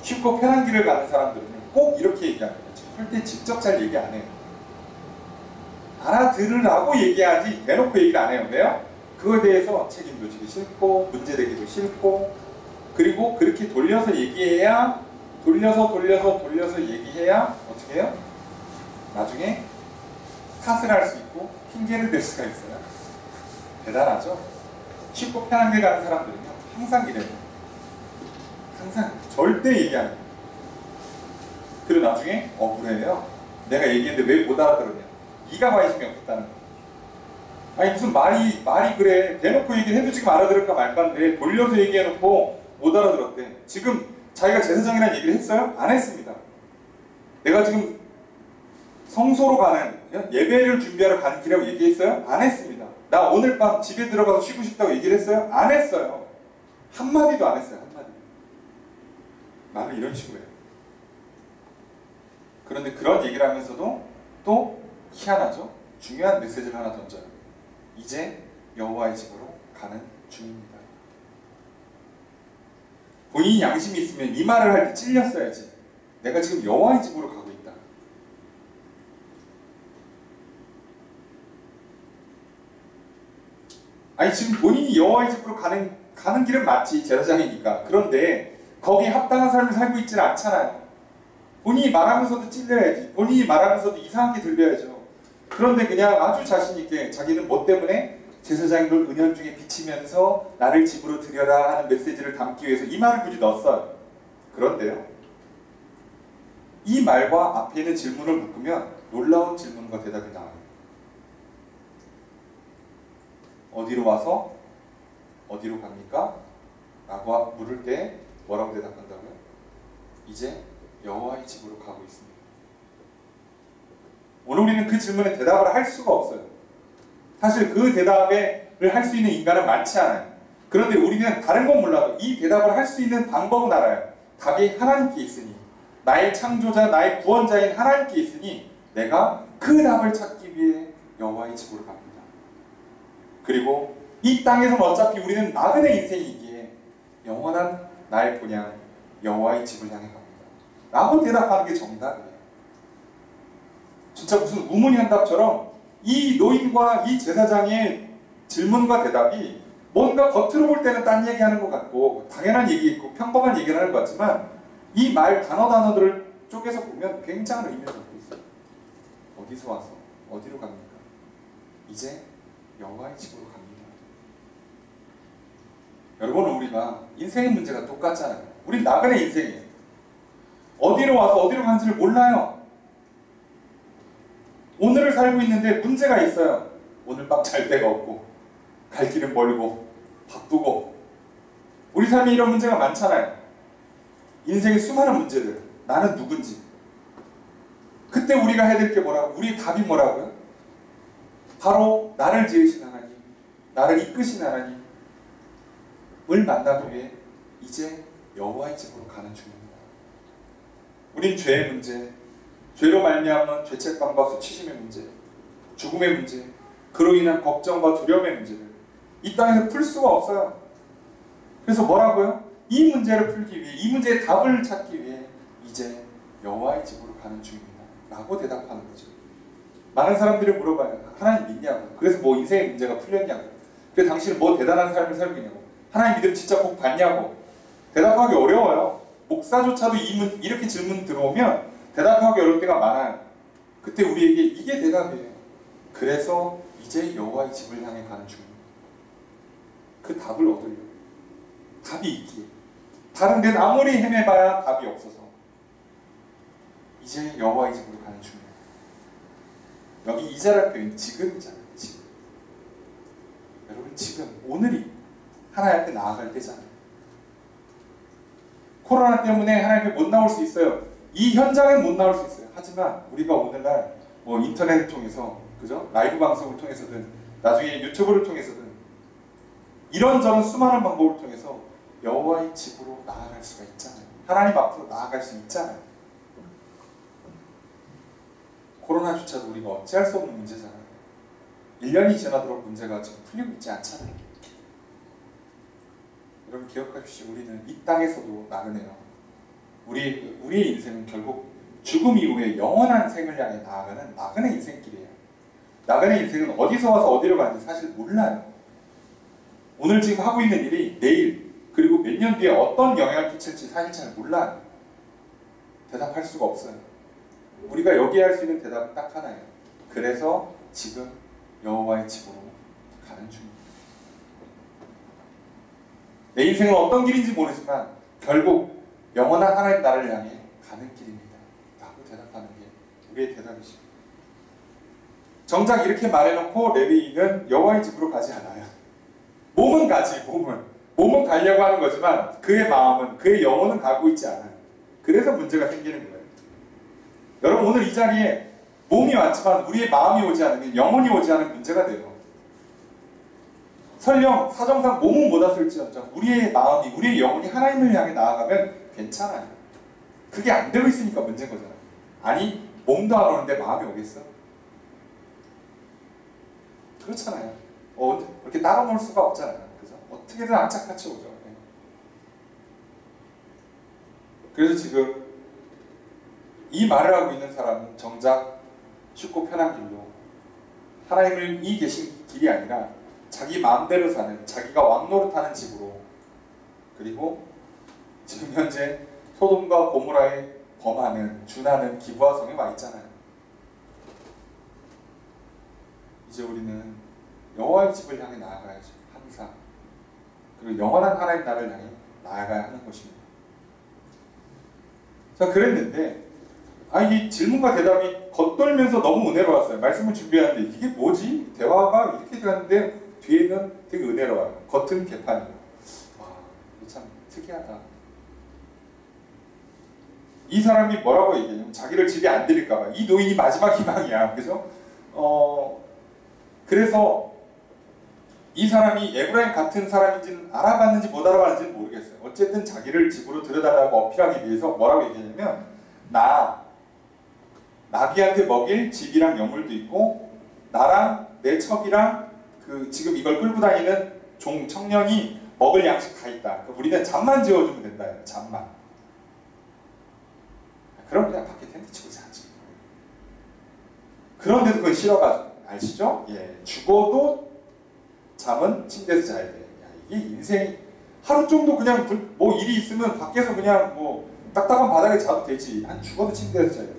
쉽고 편한 길을 가는 사람들은 꼭 이렇게 얘기하는 거죠. 절대 직접 잘 얘기 안 해요. 알아들으라고 얘기하지 대놓고 얘기를 안 해요. 왜요? 그거에 대해서 책임도 지기 싫고 문제되기도 싫고 그리고 그렇게 돌려서 얘기해야 돌려서 얘기해야 어떻게 해요? 나중에 탓을 할 수 있고 핑계를 댈 수가 있어요. 대단하죠? 쉽고 편한 길 가는 사람들은요 항상 이래요. 항상 절대 얘기 안 해요. 그리고 나중에 억울해요. 내가 얘기했는데 왜 못 알아들었냐. 네가 관심이 없었다는 거야. 아니 무슨 말이 그래. 대놓고 얘기해도 지금 알아들을까 말까인데 돌려서 얘기해놓고 못 알아들었대. 지금 자기가 제사장이라는 얘기를 했어요? 안 했습니다. 내가 지금 성소로 가는 예배를 준비하러 가는 길이라고 얘기했어요? 안 했습니다. 나 오늘 밤 집에 들어가서 쉬고 싶다고 얘기를 했어요? 안 했어요. 한마디도 안 했어요. 한마디. 말을 이런 식으로 해요. 그런데 그런 얘기를 하면서도 또 희한하죠? 중요한 메시지를 하나 던져요. 이제 여호와의 집으로 가는 중입니다. 본인이 양심이 있으면 이 말을 할 때 찔렸어야지. 내가 지금 여호와의 집으로 가고 있다. 아니 지금 본인이 여호와의 집으로 가는 길은 맞지. 제사장이니까. 그런데 거기에 합당한 삶을 살고 있지는 않잖아요. 본인이 말하면서도 찔려야지. 본인이 말하면서도 이상하게 들려야죠. 그런데 그냥 아주 자신있게 자기는 뭐 때문에 제사장인 걸 은연중에 비치면서 나를 집으로 들여라 하는 메시지를 담기 위해서 이 말을 굳이 넣었어요. 그런데요. 이 말과 앞에 있는 질문을 묶으면 놀라운 질문과 대답이 나와요. 어디로 와서 어디로 갑니까? 라고 물을 때 뭐라고 대답한다고요? 이제 여호와의 집으로 가고 있습니다. 오늘 우리는 그 질문에 대답을 할 수가 없어요. 사실 그 대답을 할 수 있는 인간은 많지 않아요. 그런데 우리는 다른 건 몰라도 이 대답을 할 수 있는 방법은 알아요. 답이 하나님께 있으니, 나의 창조자, 나의 구원자인 하나님께 있으니 내가 그 답을 찾기 위해 여호와의 집으로 갑니다. 그리고 이 땅에서는 어차피 우리는 나그네 인생이기에 영원한 나의 본향 여호와의 집을 향해 갑니다. 라고 대답하는 게 정답이에요. 진짜 무슨 우문현답처럼 이 노인과 이 제사장의 질문과 대답이 뭔가 겉으로 볼 때는 딴 얘기하는 것 같고 당연한 얘기 있고 평범한 얘기를 하는 것 같지만 이 말 단어들을 쪼개서 보면 굉장한 의미를 갖고 있어요. 어디서 와서 어디로 갑니까? 이제 여호와의 집으로 갑니다. 여러분, 우리가 인생의 문제가 똑같잖아요. 우린 나그네 인생이에요. 어디로 와서 어디로 가는지를 몰라요. 오늘을 살고 있는데 문제가 있어요. 오늘 밤 잘 데가 없고 갈 길은 멀고 바쁘고 우리 삶에 이런 문제가 많잖아요. 인생의 수많은 문제들, 나는 누군지. 그때 우리가 해야 될 게 뭐라고? 우리의 답이 뭐라고요? 바로 나를 지으신 하나님, 나를 이끄신 하나님을 만나기 위해 이제 여호와의 집으로 가는 중입니다. 우린 죄의 문제, 죄로 말미암은 죄책감과 수치심의 문제, 죽음의 문제, 그로 인한 걱정과 두려움의 문제를 이 땅에서 풀 수가 없어요. 그래서 뭐라고요? 이 문제를 풀기 위해, 이 문제의 답을 찾기 위해 이제 여호와의 집으로 가는 중입니다. 라고 대답하는 거죠. 많은 사람들이 물어봐요. 하나님 믿냐고. 그래서 뭐 인생의 문제가 풀렸냐고. 그래서 당신은 뭐 대단한 삶을 살고 있냐고. 하나님 믿음 진짜 복 받냐고. 대답하기 어려워요. 목사조차도 이렇게 질문 들어오면 대답하기 어려울 때가 많아요. 그때 우리에게 이게 대답이에요. 그래서 이제 여호와의 집을 향해 가는 중입니다. 그 답을 얻으려고. 답이 있기에. 다른 데는 아무리 헤매봐야 답이 없어서 이제 여호와의 집으로 가는 중입니다. 여기 이자랄 표현 지금이잖아요. 지금. 여러분, 지금 오늘이 하나님 앞에 나아갈 때잖아요. 코로나 때문에 하나님 앞에 못 나올 수 있어요. 이 현장엔 못 나올 수 있어요. 하지만 우리가 오늘날 뭐 인터넷을 통해서, 그죠? 라이브 방송을 통해서든 나중에 유튜브를 통해서든 이런저런 수많은 방법을 통해서 여호와의 집으로 나아갈 수가 있잖아요. 하나님 앞으로 나아갈 수 있잖아요. 코로나조차도 우리가 어찌할 수 없는 문제잖아요. 1년이 지나도록 문제가 지금 풀리고 있지 않잖아요. 여러분 기억하십시오. 우리는 이 땅에서도 나그네요. 우리의 인생은 결국 죽음 이후에 영원한 생을 향해 나아가는 나그네 인생길이에요. 나그네 인생은 어디서 와서 어디로 가는지 사실 몰라요. 오늘 지금 하고 있는 일이 내일 그리고 몇 년 뒤에 어떤 영향을 끼칠지 사실 잘 몰라요. 대답할 수가 없어요. 우리가 여기에 할 수 있는 대답은 딱 하나예요. 그래서 지금 여호와의 집으로 가는 중입니다. 내 인생은 어떤 길인지 모르지만 결국 영원한 하나님 나라를 향해 가는 길입니다. 라고 대답하는 게 우리의 대답이죠. 정작 이렇게 말해놓고 레위인은 여호와의 집으로 가지 않아요. 몸은 가지, 몸은 가려고 하는 거지만 그의 마음은, 그의 영혼은 가고 있지 않아요. 그래서 문제가 생기는 거예요. 여러분, 오늘 이 자리에 몸이 왔지만 우리의 마음이 오지 않으면, 영혼이 오지 않으면 문제가 돼요. 설령 사정상 몸은 못 왔을지언정 우리의 마음이, 우리의 영혼이 하나님을 향해 나아가면 괜찮아요. 그게 안 되고 있으니까 문제인 거잖아요. 아니, 몸도 안 오는데 마음이 오겠어? 그렇잖아요. 그렇게 따라 놓을 수가 없잖아요. 그죠? 어떻게든 악착같이 오죠. 네. 그래서 지금 이 말을 하고 있는 사람은 정작 쉽고 편한 길로, 하나님을 이 계신 길이 아니라 자기 마음대로 사는, 자기가 왕노릇하는 집으로, 그리고 지금 현재 소돔과 고모라에 범하는, 준하는 기브아 성에 와 있잖아요. 이제 우리는 여호와의 집을 향해 나아가야죠. 항상. 그리고 영원한 하나님 나라를 향해 나아가야 하는 것입니다. 자, 그랬는데 이 질문과 대답이 겉돌면서 너무 은혜로웠어요. 말씀을 준비하는데 이게 뭐지? 대화가 이렇게 되었는데 뒤에는 되게 은혜로워요. 겉은 개판이에요. 와, 이거 참 특이하다. 이 사람이 뭐라고 얘기해요? 자기를 집에 안 들일까봐. 이 노인이 마지막 희망이야. 그죠? 그래서 이 사람이 에브라임 같은 사람인지는 알아봤는지 못 알아봤는지는 모르겠어요. 어쨌든 자기를 집으로 들여달라고 어필하기 위해서 뭐라고 얘기하냐면, 나비한테 먹일 집이랑 여물도 있고, 나랑 내 첩이랑 지금 이걸 끌고 다니는 청년이 먹을 양식 다 있다. 우리는 잠만 지어주면 된다. 잠만. 그럼 그냥 밖에 텐트 치고 자지. 그런데도 그건 싫어가지고. 아시죠? 예. 죽어도 잠은 침대에서 자야 돼. 야, 이게 인생이 하루 정도 그냥 뭐 일이 있으면 밖에서 그냥 뭐 딱딱한 바닥에 자도 되지. 한 죽어도 침대에서 자야 돼.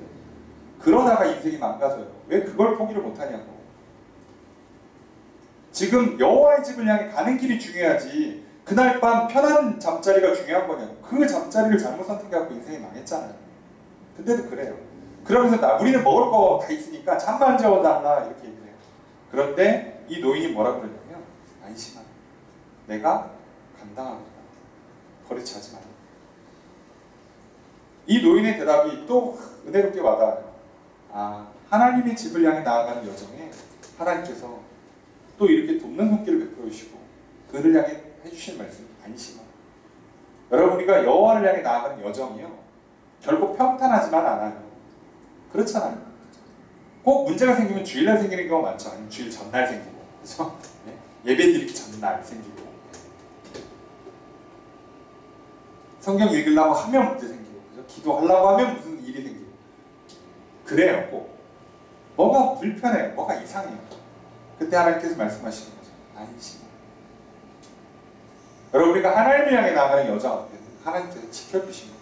그러다가 인생이 망가져요. 왜 그걸 포기를 못하냐고. 지금 여호와의 집을 향해 가는 길이 중요하지. 그날 밤 편한 잠자리가 중요한 거냐고. 그 잠자리를 잘못 선택해갖고 인생이 망했잖아요. 근데도 그래요. 그러면서 우리는 먹을 거 다 있으니까 잠만 재워달라 이렇게 얘기해요. 그런데 이 노인이 뭐라고 그러냐면, 안심하라. 내가 감당하겠다. 거리차지 마라. 이 노인의 대답이 또 은혜롭게 와닿아요. 하나님의 집을 향해 나아가는 여정에 하나님께서 또 이렇게 돕는 손길을 베풀어 주시고 그를 향해 해주신 말씀, 안심하라. 여러분, 우리가 여호와를 향해 나아가는 여정이요, 결국 평탄하지만 않아요. 그렇잖아요. 꼭 문제가 생기면 주일날 생기는 경우가 많죠. 아니면 주일 전날 생기고, 그렇죠? 예배 드리기 전날 생기고, 성경 읽으려고 하면 문제 생기고, 그렇죠? 기도하려고 하면 무슨 일이 생기고, 그래요. 꼭 뭐가 불편해요. 뭐가 이상해요. 그때 하나님께서 말씀하시는 거죠. 안심. 여러분, 우리가 하나님을 향해 나아가는 여정 앞에 하나님께서 지켜주십니다.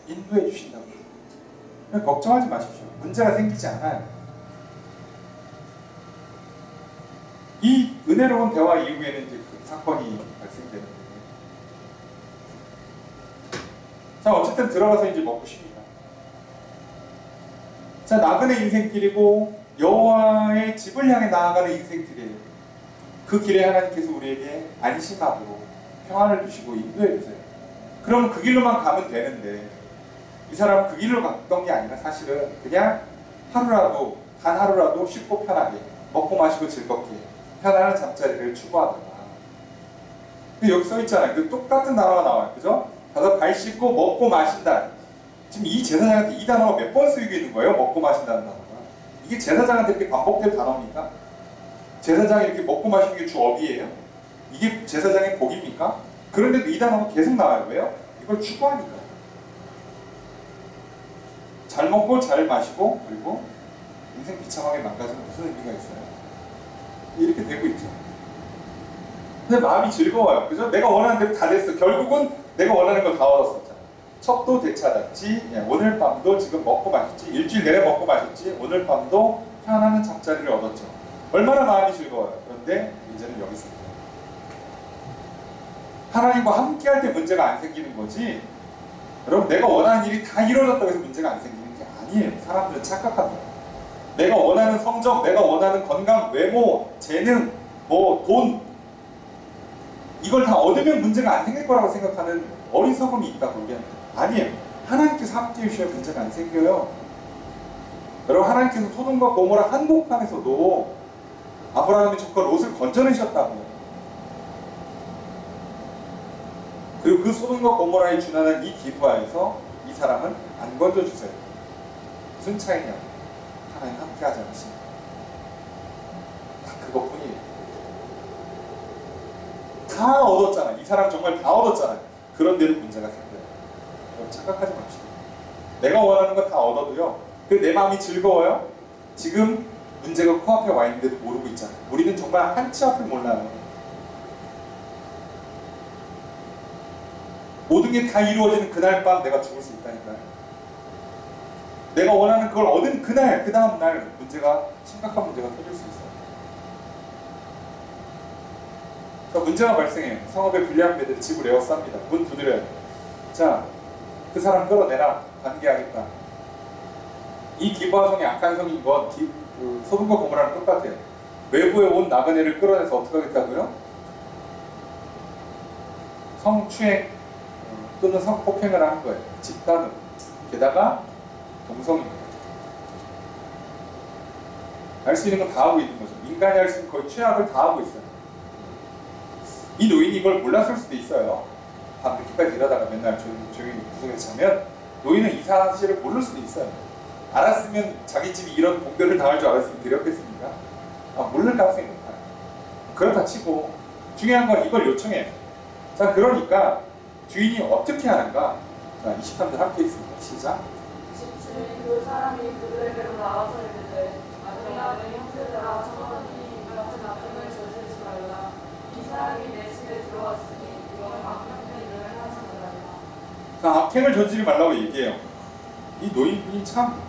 인도해 주신다고. 걱정하지 마십시오. 문제가 생기지 않아요. 이 은혜로운 대화 이후에는 이제 그 사건이 발생되는데, 자, 어쨌든 들어가서 이제 먹고 쉽니다. 자, 나그네 인생길이고 여호와의 집을 향해 나아가는 인생길이에요. 그 길에 하나님께서 우리에게 안심하도록 평안을 주시고 인도해 주세요. 그럼 그 길로만 가면 되는데, 이 사람은 그 길로 갔던 게 아니라 사실은 그냥 하루라도, 단 하루라도 쉽고 편하게 먹고 마시고 즐겁게 편안한 잠자리를 추구하다가, 여기 써 있잖아요. 그 똑같은 단어가 나와요. 그죠? 가서 발 씻고 먹고 마신다. 지금 이 제사장한테 이 단어가 몇 번 쓰이고 있는 거예요? 먹고 마신다는 단어가. 이게 제사장한테 이렇게 반복될 단어입니까? 제사장이 이렇게 먹고 마시는 게 주업이에요? 이게 제사장의 복입니까? 그런데도 이 단어가 계속 나와요. 왜요? 이걸 추구하니까. 잘 먹고 잘 마시고, 그리고 인생 비참하게 망가지면 무슨 의미가 있어요? 이렇게 되고 있죠. 근데 마음이 즐거워요. 그죠? 내가 원하는 대로 다 됐어. 결국은 내가 원하는 걸 다 얻었었잖아. 첩도 되찾았지. 오늘 밤도 지금 먹고 마셨지. 일주일 내내 먹고 마셨지. 오늘 밤도 편안한 잠자리를 얻었죠. 얼마나 마음이 즐거워요. 그런데 이제는 여기서 하나님과 함께 할 때 문제가 안 생기는 거지. 여러분, 내가 원하는 일이 다 이루어졌다고 해서 문제가 안 생기는 게 아니에요. 사람들은 착각합니다. 내가 원하는 성적, 내가 원하는 건강, 외모, 재능, 돈, 이걸 다 얻으면 문제가 안 생길 거라고 생각하는 어리석음이 있다고 얘기합니다. 아니에요. 하나님께서 함께 해주셔야 문제가 안 생겨요. 여러분, 하나님께서 소돔과 고모라 한복판에서도 아브라함이 저과 롯을 건져내셨다고. 그리고 그 소돔과 고모라에 준하는 이 기부하에서 이 사람은 안 건져주세요. 무슨 차이냐고. 하나님 함께 하지 않으십니까? 딱 그것뿐이에요. 다 얻었잖아. 이 사람 정말 다 얻었잖아요. 그런데도 문제가 생겨요. 여러분, 착각하지 맙시다. 내가 원하는 거 다 얻어도요, 내 마음이 즐거워요? 지금 문제가 코앞에 와 있는데도 모르고 있잖아요. 우리는 정말 한치 앞을 몰라요. 모든 게 다 이루어지는 그날 밤 내가 죽을 수 있다니까요. 내가 원하는 그걸 얻은 그날, 그 다음 날 심각한 문제가 터질 수 있어요. 자, 문제가 발생해요. 성읍의 불리한 배들이 집을 에워쌉니다. 문 두드려요. 자, 그 사람 끌어내라. 관계하겠다. 이 기브아 성이 악한 성인 건 소돔과 고모라랑 똑같아요. 외부에 온 나그네를 끌어내서 어떻게 하겠다고요? 성추행 또는 성폭행을 하는 거예요. 집단으로. 게다가 동성입니다. 할 수 있는 건 다 하고 있는 거죠. 인간이 할 수 있는 거의 최악을 다 하고 있어요. 이 노인이 이걸 몰랐을 수도 있어요. 밤 늦게까지 일하다가 맨날 조용히 구석에서 자면 노인은 이 사실을 모를 수도 있어요. 알았으면 자기 집이 이런 공별을 당할 줄 알았으면 드렸겠습니까? 모를 가능성이 높아요. 그렇다 치고 중요한 건 이걸 요청해요. 자, 그러니까 주인이 어떻게 하는가? 자, 23절 함께 있습니다. 시작. 27일 그 사람이 그들에게로 나와서 이르되 아들이 형제들아 청하노니 이 같은 악행을 저지르지 말라. 이 사람이 내 집에 들어왔으니 이거는 악행된 일을 하지 말라. 자, 악행을 저지르지 말라고 얘기해요. 이 노인분이 참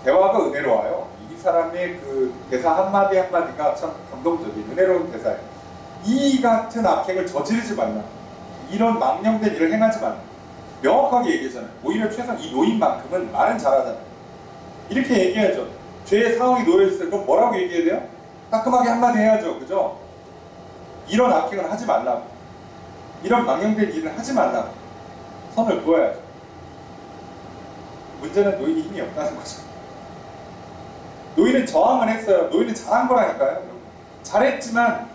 대화가 은혜로워요. 이 사람의 그 대사 한마디 한마디가 참 감동적인 은혜로운 대사예요. 이 같은 악행을 저지르지 말라. 이런 망령된 일을 행하지 말라. 명확하게 얘기하잖아요. 오히려 최소한 이 노인만큼은 말은 잘하잖아요. 이렇게 얘기해야죠. 죄의 상황이 놓여있어요. 그럼 뭐라고 얘기해야 돼요? 따끔하게 한마디 해야죠. 그죠? 이런 악행을 하지 말라고. 이런 망령된 일을 하지 말라고. 선을 그어야죠. 문제는 노인이 힘이 없다는 거죠. 노인은 저항을 했어요. 노인은 잘한 거라니까요. 잘했지만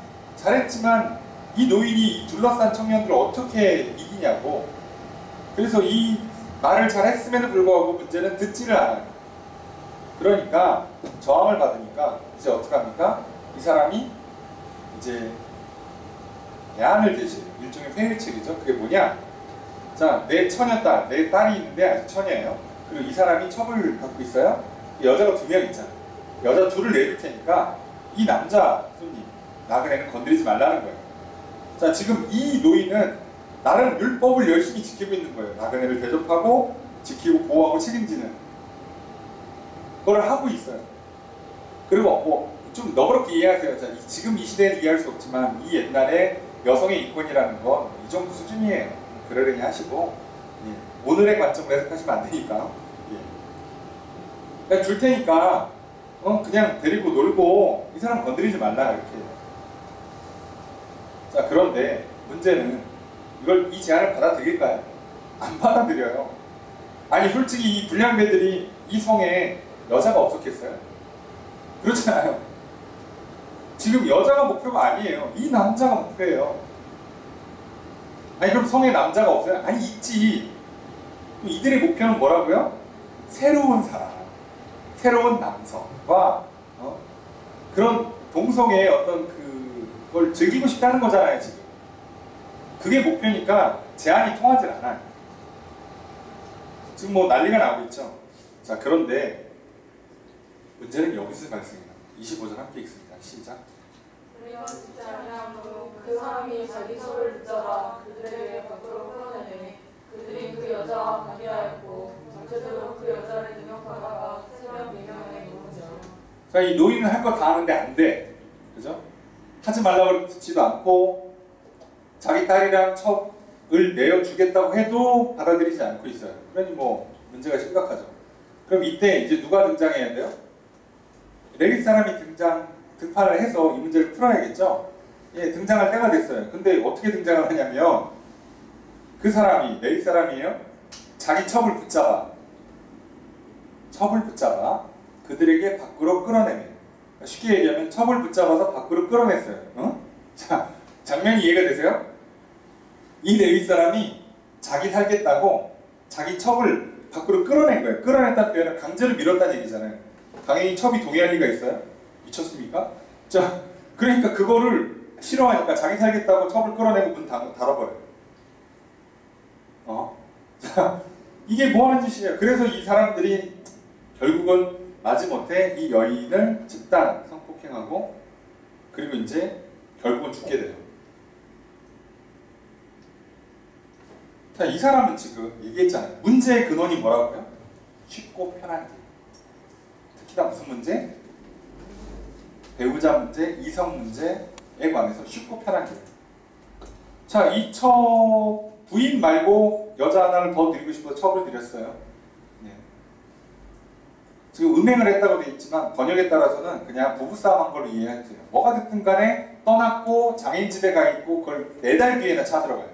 이 노인이 둘러싼 청년들을 어떻게 이기냐고. 그래서 이 말을 잘했음에도 불구하고 문제는 듣지를 않아요. 그러니까 저항을 받으니까 이제 어떡합니까? 이 사람이 이제 애안을 대신 일종의 회유책이죠. 그게 뭐냐? 자, 내 처녀딸, 내 딸이 있는데 아직 처녀예요. 그리고 이 사람이 첩을 갖고 있어요. 여자가 2명 있잖아요. 여자 둘을 내줄 테니까 이 남자 손님 나그네는 건드리지 말라는 거예요. 자, 지금 이 노인은 나름 율법을 열심히 지키고 있는 거예요. 나그네를 대접하고 지키고 보호하고 책임지는 그걸 하고 있어요. 그리고 뭐 좀 너그럽게 이해하세요. 자, 지금 이 시대는 이해할 수 없지만 이 옛날에 여성의 인권이라는 건 이 정도 수준이에요. 그러려니 하시고 오늘의 관점으로 해석하시면 안 되니까. 그냥 줄 테니까 그냥 데리고 놀고 이 사람 건드리지 말라 이렇게. 자, 그런데 문제는 이 제안을 받아들일까요? 안 받아들여요. 아니 솔직히 이 불량배들이 이 성에 여자가 없었겠어요? 그렇잖아요. 지금 여자가 목표가 아니에요. 이 남자가 목표예요. 아니 그럼 성에 남자가 없어요? 아니 있지. 이들의 목표는 뭐라고요? 새로운 사람, 새로운 남성과 그런 동성애의 어떤 그걸 즐기고 싶다는 거잖아요 지금. 그게 목표니까 제안이 통하질 않아요. 지금 뭐 난리가 나고 있죠. 자, 그런데 문제는 여기서 발생해요. 25절 함께 읽습니다. 시작. 우리가 듣지 아니하므로 그 사람이 자기 첩을 붙잡아 그들에게 밖으로 끌어내매 그들이 그 여자와 관계하였고 전체적으로 그 여자를 능욕하다가 새벽 미명에 이르죠. 자, 이 노인은 할 거 다 하는데 안 돼. 그죠? 하지 말라고 듣지도 않고 자기 딸이랑 첩을 내어주겠다고 해도 받아들이지 않고 있어요. 그러니 뭐 문제가 심각하죠. 그럼 이때 이제 누가 등장해야 돼요? 레위 사람이 등판을 해서 이 문제를 풀어야겠죠? 예, 등장할 때가 됐어요. 근데 어떻게 등장을 하냐면 그 사람이, 레위 사람이에요. 자기 첩을 붙잡아 그들에게 밖으로 끌어내면, 쉽게 얘기하면 첩을 붙잡아서 밖으로 끌어냈어요. 자, 장면이 이해가 되세요? 이 레위 사람이 자기 살겠다고 자기 첩을 밖으로 끌어낸 거예요. 끌어냈다는 표현은 강제로 밀었다는 얘기잖아요. 당연히 첩이 동의할 리가 있어요? 미쳤습니까? 자, 그러니까 그거를 싫어하니까 자기 살겠다고 첩을 끌어내고 문 닫아버려요. 자, 이게 뭐 하는 짓이에요? 그래서 이 사람들이 결국은 마지못해 이 여인을 집단 성폭행하고 그리고 이제 결국은 죽게 돼요. 자, 이 사람은 지금 얘기했잖아요. 문제의 근원이 뭐라고요? 쉽고 편한 길. 특히나 무슨 문제? 배우자 문제, 이성 문제에 관해서 쉽고 편한 길. 자, 이 부인 말고 여자 하나를 더 드리고 싶어서 첩을 드렸어요. 네. 지금 음행을 했다고 되어 있지만 번역에 따라서는 그냥 부부싸움 한 걸로 이해해주세요. 뭐가 됐든 간에 떠났고 장인 집에 가 있고 그걸 4달 뒤에나 찾으러 가요.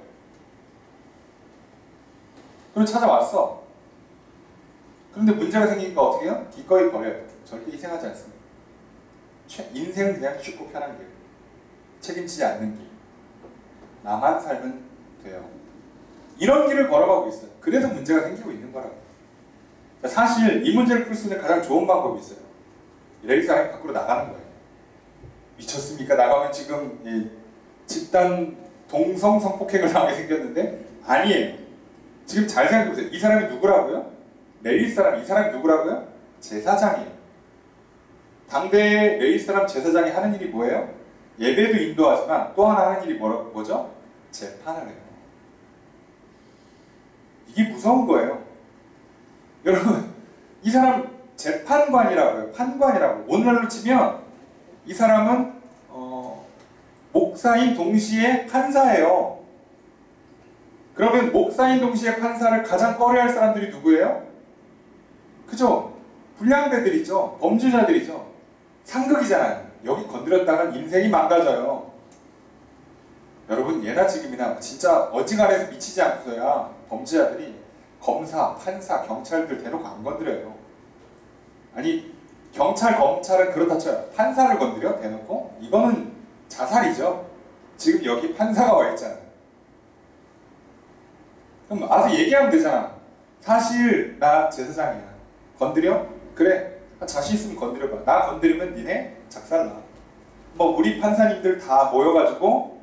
그리고 찾아왔어. 그런데 문제가 생기니까 어떻게 해요? 기꺼이 버려요. 절대 희생하지 않습니다. 인생은 그냥 쉽고 편한 길. 책임지지 않는 길. 나만 살면 돼요. 이런 길을 걸어가고 있어요. 그래서 문제가 생기고 있는 거라고. 사실 이 문제를 풀 수 있는 가장 좋은 방법이 있어요. 레위 사람이 밖으로 나가는 거예요. 미쳤습니까? 나가면 지금 이 집단 동성 성폭행을 당하게 생겼는데 아니에요. 지금 잘 생각해보세요. 이 사람이 누구라고요? 레위 사람, 이 사람이 누구라고요? 제사장이에요. 당대의 레위 사람 제사장이 하는 일이 뭐예요? 예배도 인도하지만 또 하나 하는 일이 뭐죠? 재판을 해요. 이게 무서운 거예요. 여러분, 이 사람 재판관이라고요. 판관이라고. 오늘날로 치면 이 사람은 목사인 동시에 판사예요. 그러면 목사인 동시에 판사를 가장 꺼려할 사람들이 누구예요? 그죠? 불량배들이죠. 범죄자들이죠. 상극이잖아요. 여기 건드렸다간 인생이 망가져요. 여러분, 예나 지금이나 진짜 어지간해서 미치지 않고서야 범죄자들이 검사, 판사, 경찰들 대놓고 안 건드려요. 아니, 경찰, 검찰은 그렇다 쳐요. 판사를 건드려? 대놓고? 이거는 자살이죠. 지금 여기 판사가 와 있잖아요. 그럼 와서 얘기하면 되잖아. 사실 나 제사장이야. 건드려? 그래. 자신 있으면 건드려봐. 나 건드리면 니네 작살나. 뭐 우리 판사님들 다 모여가지고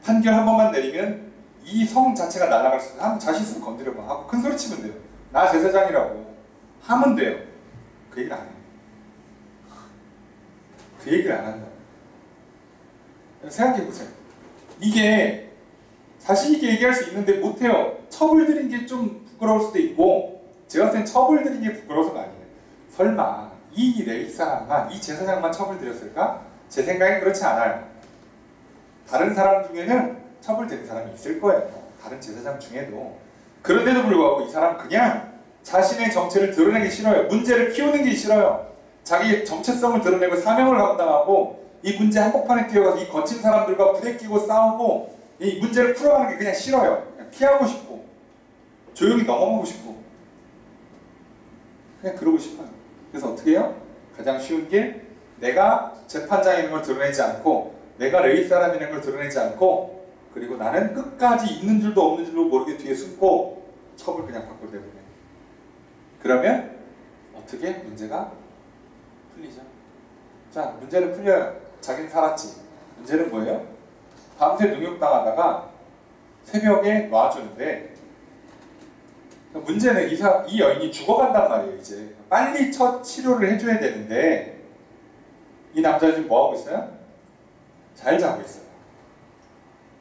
판결 한 번만 내리면 이 성 자체가 날아갈 수 있어. 한번 자신 있으면 건드려봐 하고 큰 소리 치면 돼요. 나 제사장이라고 하면 돼요. 그 얘기를 안 해요. 그 얘기를 안 한다. 생각해보세요. 이게 자신 있게 얘기할 수 있는데 못해요. 처벌 드린 게 좀 부끄러울 수도 있고, 제가 봤을 땐 처벌 드린 게 부끄러워서가 아니에요. 설마 이 레위 사람만, 이 제사장만 처벌 드렸을까? 제 생각엔 그렇지 않아요. 다른 사람 중에는 처벌 드린 사람이 있을 거예요. 다른 제사장 중에도. 그런데도 불구하고 이 사람 그냥 자신의 정체를 드러내기 싫어요. 문제를 키우는 게 싫어요. 자기 정체성을 드러내고 사명을 감당하고 이 문제 한복판에 뛰어가서 이 거친 사람들과 부대끼고 싸우고 이 문제를 풀어가는 게 그냥 싫어요. 그냥 피하고 싶고 조용히 넘어가고 싶고 그냥 그러고 싶어요. 그래서 어떻게 해요? 가장 쉬운 길, 내가 재판장인 걸 드러내지 않고 내가 레위 사람이라는 걸 드러내지 않고 그리고 나는 끝까지 있는 줄도 없는 줄도 모르게 뒤에 숨고 첩을 그냥 밖으로 내보내요. 그러면 어떻게 문제가 풀리죠? 자, 문제는 풀려요. 자기는 살았지. 문제는 뭐예요? 밤새 능욕당하다가 새벽에 놔주는데 문제는 이 여인이 죽어간단 말이에요. 이제 빨리 첫 치료를 해줘야 되는데 이 남자 지금 뭐하고 있어요? 잘 자고 있어요.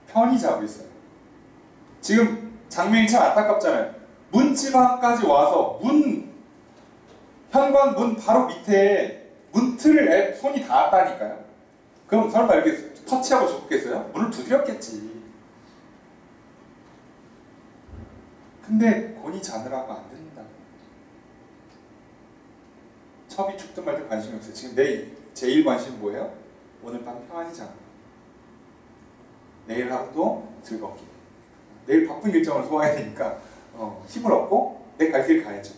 편히 자고 있어요. 지금 장면이 참 안타깝잖아요. 문지방까지 와서 현관 문 바로 밑에 문틀을 손이 닿았다니까요. 그럼 설마 이렇게 터치하고 죽겠어요? 문을 두드렸겠지. 근데 곤히 자느라고 안 된다. 첩이 죽든 말든 관심이 없어요. 지금 내 제일 관심은 뭐예요? 오늘 밤 평안히 자는 거. 내일 하루도 즐겁게. 내일 바쁜 일정을 소화해야 되니까 힘을 얻고 내 갈 길 가야죠.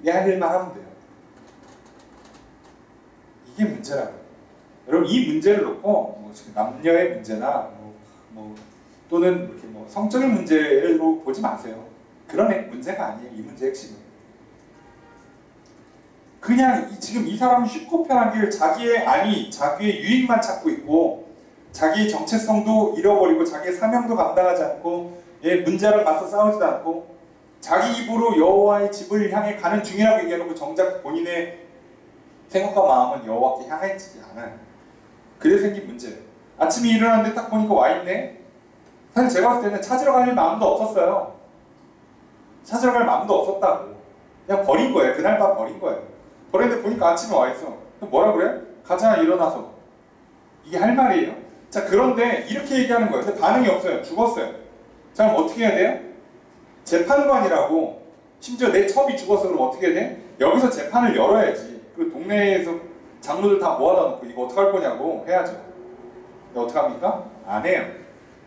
내 할 일만 하면 돼요. 이게 문제라고요. 여러분, 이 문제를 놓고 지금 남녀의 문제나 또는 이렇게 성적인 문제로 보지 마세요. 그런 문제가 아니에요. 이 문제의 핵심은 그냥 지금 이 사람은 쉽고 편하게 자기의 안위, 자기의 유익만 찾고 있고 자기의 정체성도 잃어버리고 자기의 사명도 감당하지 않고 문제를 맞서 싸우지도 않고 자기 입으로 여호와의 집을 향해 가는 중이라고 얘기해놓고 정작 본인의 생각과 마음은 여호와께 향하지 않아요. 그래서 생긴 문제예요. 아침에 일어났는데 딱 보니까 와있네. 사실 제가 봤을 때는 찾으러 갈 마음도 없었어요. 찾으러 갈 마음도 없었다고. 그냥 버린 거예요. 그날 밤 버린 거예요. 버렸는데 보니까 아침에 와있어. 뭐라 그래? 가자, 일어나서. 이게 할 말이에요? 자, 그런데 이렇게 얘기하는 거예요. 근데 반응이 없어요. 죽었어요. 자, 그럼 어떻게 해야 돼요? 재판관이라고. 심지어 내 첩이 죽었어. 그럼 어떻게 해야 돼? 여기서 재판을 열어야지. 그 동네에서 장로들 다 모아다 놓고 이거 어떡할 거냐고 해야죠. 근데 어떡합니까? 안 해요.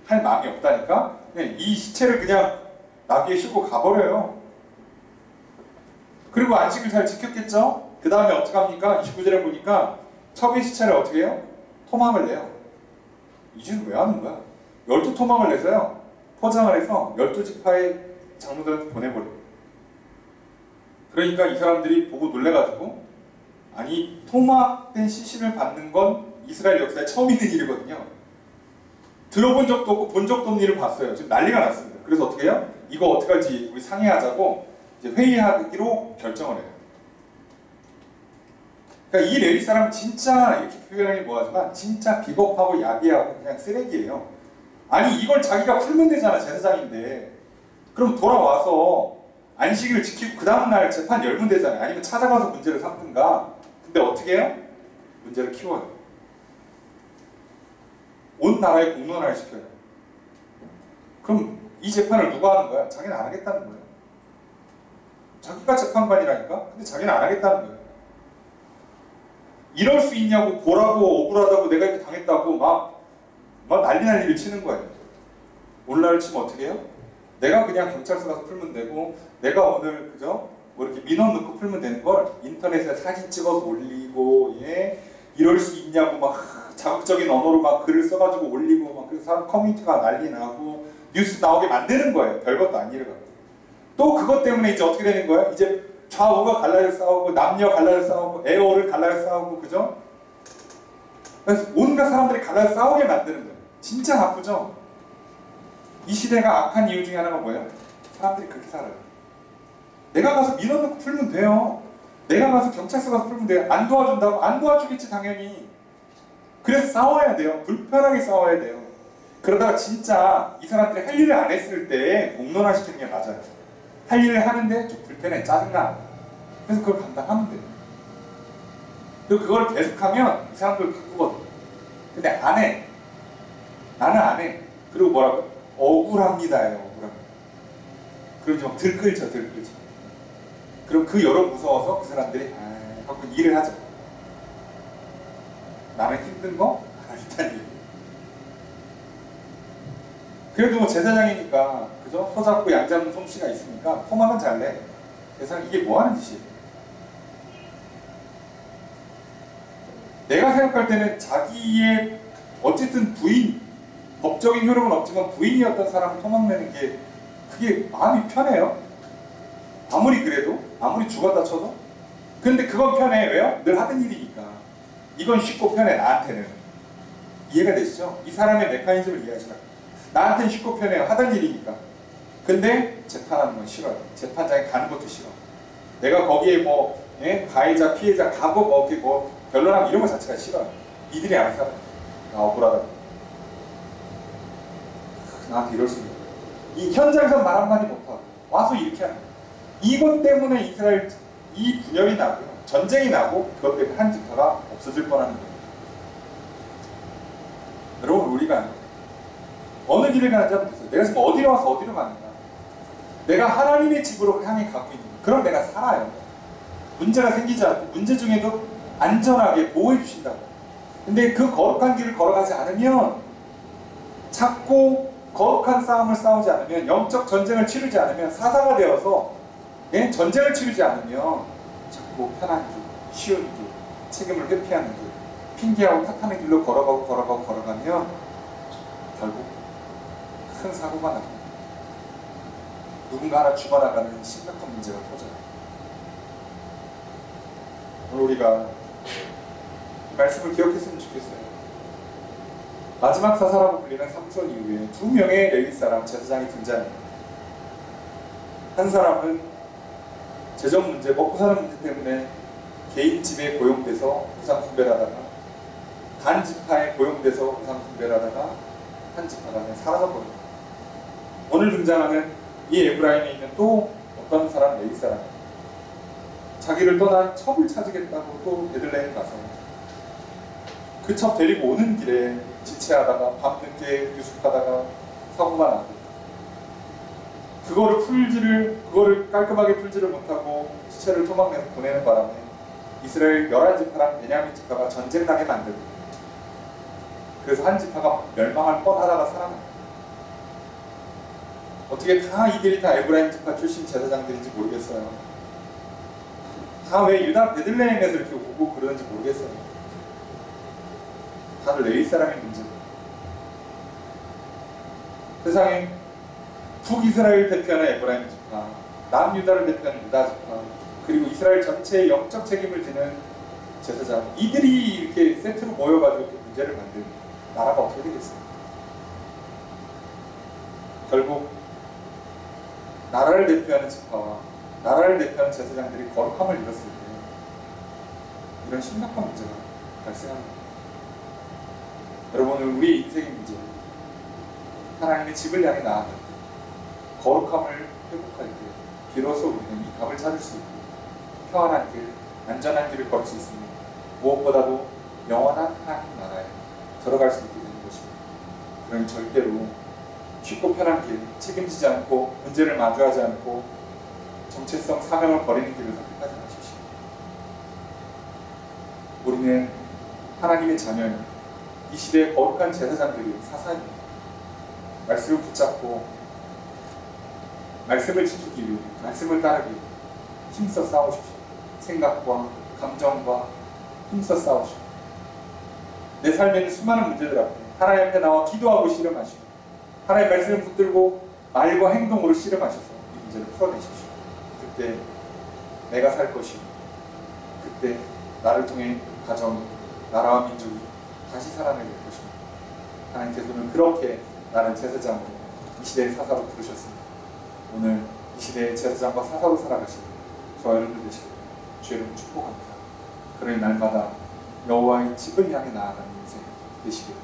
할 마음이 없다니까? 그냥 이 시체를 그냥 나귀에 싣고 가버려요. 그리고 안식을 잘 지켰겠죠? 그 다음에 어떡합니까? 29절에 보니까 첩의 시체를 어떻게 해요? 토막을 내요. 이 짓을 왜 하는 거야? 12토막을 내서요. 포장을 해서 12지파의 장로들한테 보내버려요. 그러니까 이 사람들이 보고 놀래가지고 아니 토막된 시신을 받는 건 이스라엘 역사에 처음 있는 일이거든요. 들어본 적도 없고 본 적도 없는 일을 봤어요. 지금 난리가 났습니다. 그래서 어떻게 해요? 이거 어떻게 할지 우리 상의하자고 이제 회의하기로 결정을 해요. 그러니까 이 레위 사람은 진짜 이렇게 표현하기 뭐하지만 진짜 비겁하고 야비하고 그냥 쓰레기예요. 아니 이걸 자기가 풀면 되잖아. 제사장인데. 그럼 돌아와서 안식일을 지키고 그 다음날 재판 열면 되잖아요. 아니면 찾아가서 문제를 삼든가. 근데 어떻게 해요? 문제를 키워요. 온 나라에 공론화를 시켜요. 그럼 이 재판을 누가 하는 거야? 자기는 안 하겠다는 거예요. 자기가 재판관이라니까? 근데 자기는 안 하겠다는 거예요. 이럴 수 있냐고 보라고 억울하다고 내가 이렇게 당했다고 막 난리 난리를 치는 거예요. 오늘날 치면 어떻게 해요? 내가 그냥 경찰서 가서 풀면 되고 내가 오늘 그죠? 뭐 이렇게 민원 넣고 풀면 되는 걸 인터넷에 사진 찍어서 올리고 이럴 수 있냐고 막 자극적인 언어로 막 글을 써가지고 올리고 막 그래서 사람 커뮤니티가 난리 나고 뉴스 나오게 만드는 거예요. 별것도 아니를 갖고. 또 그것 때문에 이제 어떻게 되는 거예요? 이제 좌우가 갈라져 싸우고 남녀 갈라져 싸우고 애어를 갈라져 싸우고 그죠? 그래서 온갖 사람들이 갈라져 싸우게 만드는 거예요. 진짜 나쁘죠? 이 시대가 악한 이유 중에 하나가 뭐예요? 사람들이 그렇게 살아요. 내가 가서 민원 넣고 풀면 돼요. 내가 가서 경찰서 가서 풀면 돼요. 안 도와준다고? 안 도와주겠지 당연히. 그래서 싸워야 돼요. 불편하게 싸워야 돼요. 그러다가 진짜 이 사람들이 할 일을 안 했을 때 공론화시키는 게 맞아요. 할 일을 하는데 좀 불편해, 짜증나. 그래서 그걸 감당하면 돼요. 그리고 그걸 계속하면 이 사람들 바꾸거든. 근데 안 해. 나는 안 해. 그리고 뭐라고요? 억울합니다예요. 억울합니다. 그럼 좀 들끓죠. 그럼 그 여론 무서워서 그 사람들이 하고 일을 하죠. 나는 힘든 거 안 하겠다는 얘기. 그래도 뭐 제사장이니까 그죠? 소 잡고 양 잡는 솜씨가 있으니까 토막은 잘 내. 그래서 이게 뭐 하는 짓이에요? 내가 생각할 때는 자기의 어쨌든 부인, 법적인 효력은 없지만 부인이었던 사람을 토막 내는 게 그게 마음이 편해요. 아무리 그래도, 아무리 죽었다 쳐도. 근데 그건 편해. 왜요? 늘 하던 일이니까. 이건 쉽고 편해, 나한테는. 이해가 되시죠? 이 사람의 메커니즘을 이해하시라고. 나한테는 쉽고 편해요. 하던 일이니까. 근데 재판하는 건 싫어요. 재판장에 가는 것도 싫어. 내가 거기에 뭐 가해자, 피해자 가고 뭐 이렇게 뭐 변론하고 이런 거 자체가 싫어요. 이들이 안 살아. 나 억울하다. 나한테 이럴 수 있는 거예요. 이 현장에서 말 한마디 못하고 와서 이렇게 하는 거예요. 이것 때문에 이스라엘 이 분열이 나고요. 전쟁이 나고 그것 때문에 한 지파가 없어질 거라는 거예요. 여러분 우리가 어느 길을 가는지 한번 보세요. 내가 지금 어디로 와서 어디로 가는가. 내가 하나님의 집으로 향해 가고 있는 거예요. 그럼 내가 살아요. 문제가 생기지 않고 문제 중에도 안전하게 보호해 주신다고. 근데 그 거룩한 길을 걸어가지 않으면 자꾸 거룩한 싸움을 싸우지 않으면 영적 전쟁을 치르지 않으면 사사가 되어서 전쟁을 치르지 않으면 자꾸 편한 길, 쉬운 길, 책임을 회피하는 길, 핑계하고 탓하는 길로 걸어가면 결국 큰 사고가 납니다. 누군가 하나 죽어나가는 심각한 문제가 터져요. 오늘 우리가 이 말씀을 기억했으면 좋겠어요. 마지막 사사라고 불리는 삼손 이후에 2명의 레위 사람 제사장이 등장합니다. 한 사람은 재정 문제, 먹고 사는 문제 때문에 개인 집에 고용돼서 우상 숭배를 하다가 단 지파에 고용돼서 우상 숭배를 하다가 한 지파가 그냥 사라져버립니다. 오늘 등장하는 이 에브라임에 있는 또 어떤 사람, 레위 사람, 자기를 떠난 첩을 찾으겠다고 또 베들레헴 가서 그 첩 데리고 오는 길에 지체하다가 밤늦게 유숙하다가 사고가 나고 그거를 깔끔하게 풀지를 못하고 시체를 토막내서 보내는 바람에 이스라엘 11지파랑 베냐민 지파가 전쟁 나게 만들고 그래서 한 지파가 멸망할 뻔하다가 살아납니다. 어떻게 다 이들이 다 에브라임 지파 출신 제사장들인지 모르겠어요. 다 왜 유다 베들레헴에서 이렇게 오고 그러는지 모르겠어요. 다들 레위 사람의 문제고 세상에 북이스라엘 대표하는 에브라임 지파, 남유다를 대표하는 유다 지파, 그리고 이스라엘 전체의 영적 책임을 지는 제사장, 이들이 이렇게 세트로 모여가지고 이렇게 문제를 만들면 나라가 어떻게 되겠습니까? 결국 나라를 대표하는 지파와 나라를 대표하는 제사장들이 거룩함을 잃었을 때 이런 심각한 문제가 발생합니다. 여러분, 오늘 우리의 인생의 문제, 하나님의 집을 향해 나아갈 때, 거룩함을 회복할 때 비로소 우리는 이 답을 찾을 수 있고 평안한 길, 안전한 길을 걸을 수 있습니다. 무엇보다도 영원한 하나님 나라에 들어갈 수 있게 되는 것입니다. 그러니 절대로 쉽고 편한 길, 책임지지 않고 문제를 마주하지 않고 정체성, 사명을 버리는 길을 선택하지 마십시오. 우리는 하나님의 자녀인 이 시대의 거룩한 제사장들이 사사입니다. 말씀을 붙잡고 말씀을 지키기 위해, 말씀을 따르기 위해 힘써 싸우십시오. 생각과 감정과 힘써 싸우십시오. 내 삶에는 수많은 문제들 앞에 하나님 앞에 나와 기도하고 씨름하시고 하나님의 말씀을 붙들고 말과 행동으로 씨름하셔서 이 문제를 풀어내십시오. 그때 내가 살 것이고 그때 나를 통해 가정이, 나라와 민족이 다시 살아나게 될 것입니다. 하나님께서는 그렇게 나를 제사장으로 이 시대의 사사로 부르셨습니다. 오늘 이 시대의 제사장과 사사로 살아가시는 저와 여러분들 되시길 주의 이름으로 축복합니다. 그러니 날마다 여호와의 집을 향해 나아가는 인생 되시길,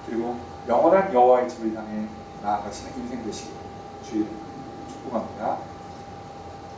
그리고 영원한 여호와의 집을 향해 나아가시는 인생 되시길 주의 이름으로 축복합니다.